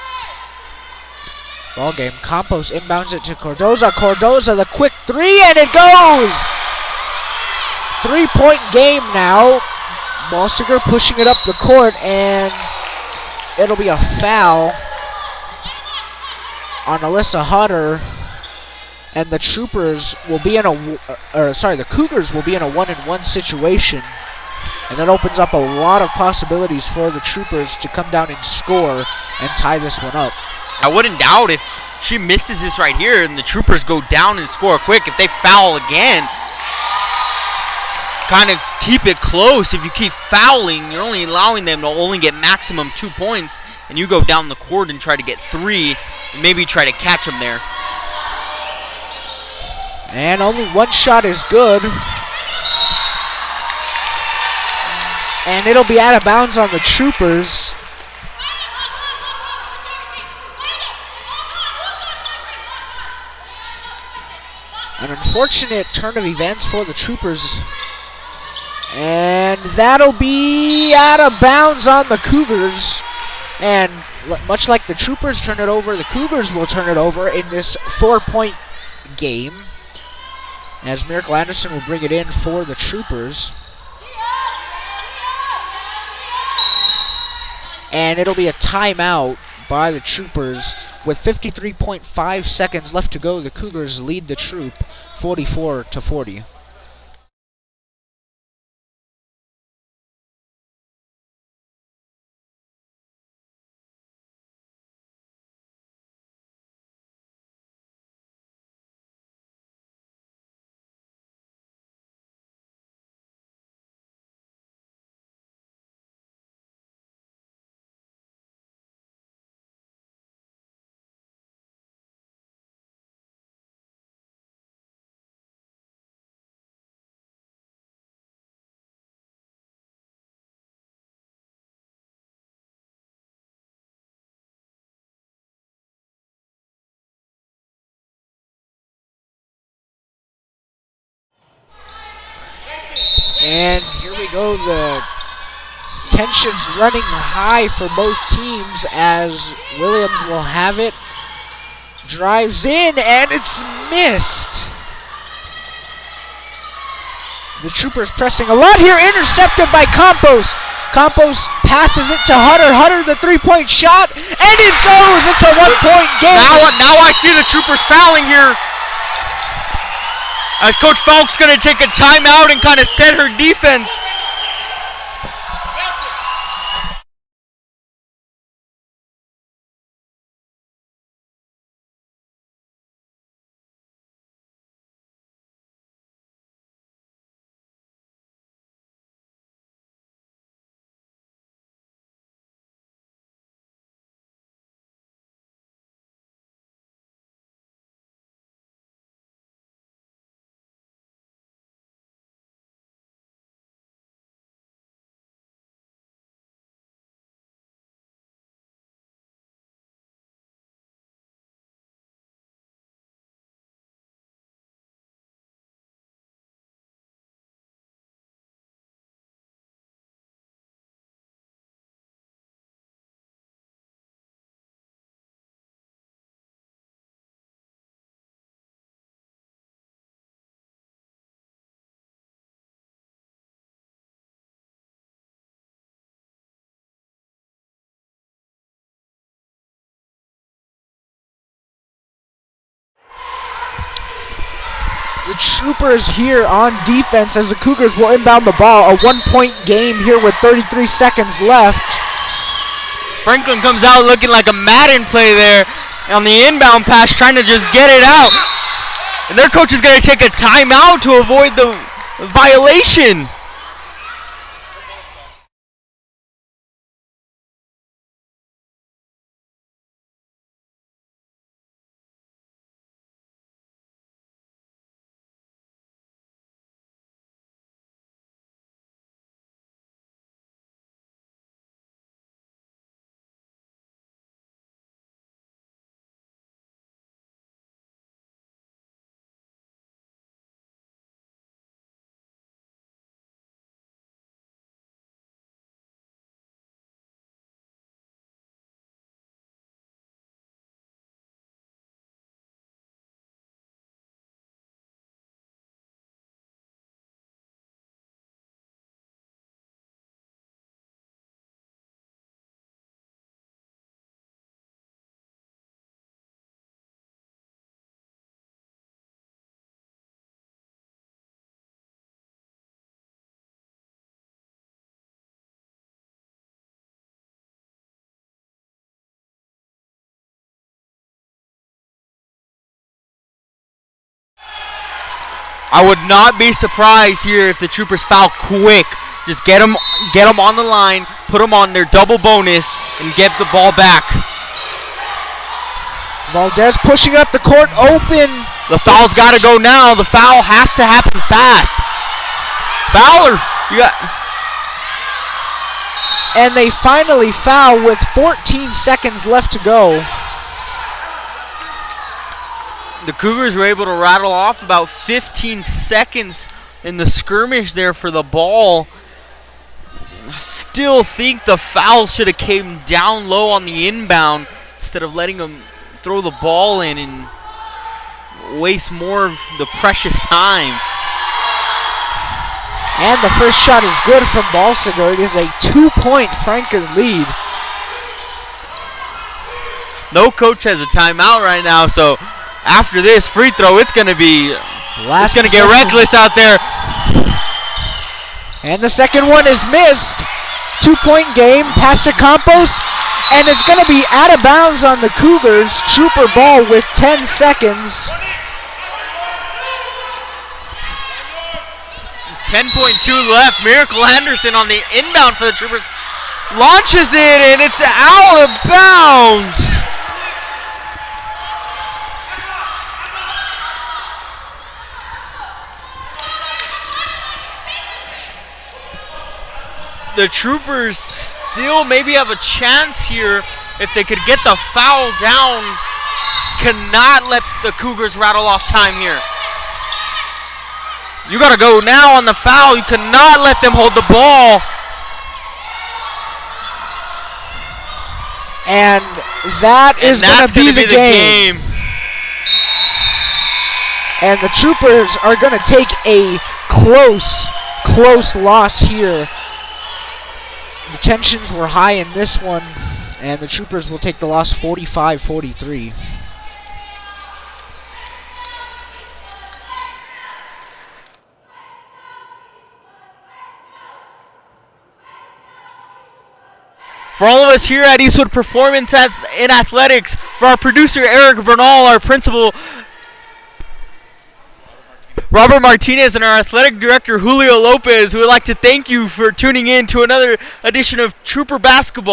ball game. Campos inbounds it to Cardoza. Cardoza, the quick three, and it goes! 3-point game now. Balsiger pushing it up the court, and it'll be a foul on Alyssa Hutter. And the Troopers will be in the Cougars will be in a 1-and-1 situation. And that opens up a lot of possibilities for the Troopers to come down and score and tie this one up. I wouldn't doubt if she misses this right here and the Troopers go down and score quick. If they foul again, kind of keep it close. If you keep fouling, you're only allowing them to only get maximum 2 points, and you go down the court and try to get 3 and maybe try to catch them there. And only one shot is good. And it'll be out of bounds on the Troopers. An unfortunate turn of events for the Troopers. And that'll be out of bounds on the Cougars. And much like the Troopers turn it over, the Cougars will turn it over in this 4-point game, as Miracle Anderson will bring it in for the Troopers. And it'll be a timeout by the Troopers. With 53.5 seconds left to go, the Cougars lead the Troop 44-40. And here we go, the tensions running high for both teams as Williams will have it. Drives in, and it's missed. The Troopers pressing a lot here, intercepted by Campos. Campos passes it to Hutter. Hutter, the three-point shot, and it goes. It's a one-point game. Now I see the Troopers fouling here. As Coach Falk's going to take a timeout and kind of set her defense. the Troopers here on defense as the Cougars will inbound the ball. A 1-point game here with 33 seconds left. Franklin comes out looking like a Madden play there on the inbound pass, trying to just get it out. And their coach is going to take a timeout to avoid the violation. I would not be surprised here if the Troopers foul quick. Just get them on the line, put them on their double bonus, and get the ball back. Valdez pushing up the court, open. The foul's got to go now. The foul has to happen fast. Fowler, you got. And they finally foul with 14 seconds left to go. The Cougars were able to rattle off about 15 seconds in the skirmish there for the ball. Still think the foul should have came down low on the inbound instead of letting them throw the ball in and waste more of the precious time. And the first shot is good from Balsiger. It is a 2-point Franklin lead. No coach has a timeout right now, so after this free throw, it's going to be, it's going to get reckless out there. And the second one is missed. 2-point game, pass to Campos, and it's going to be out of bounds on the Cougars. Trooper ball with 10 seconds. 10.2 left. Miracle Henderson on the inbound for the Troopers launches it, and it's out of bounds. The Troopers still maybe have a chance here if they could get the foul down. Cannot let the Cougars rattle off time here. You got to go now on the foul. You cannot let them hold the ball. And that is going to be the game. And the Troopers are going to take a close loss here. The tensions were high in this one, and the Troopers will take the loss 45-43. For all of us here at Eastwood Performance in Athletics, for our producer Eric Bernal, our principal Robert Martinez, and our athletic director Julio Lopez, we would like to thank you for tuning in to another edition of Trooper Basketball.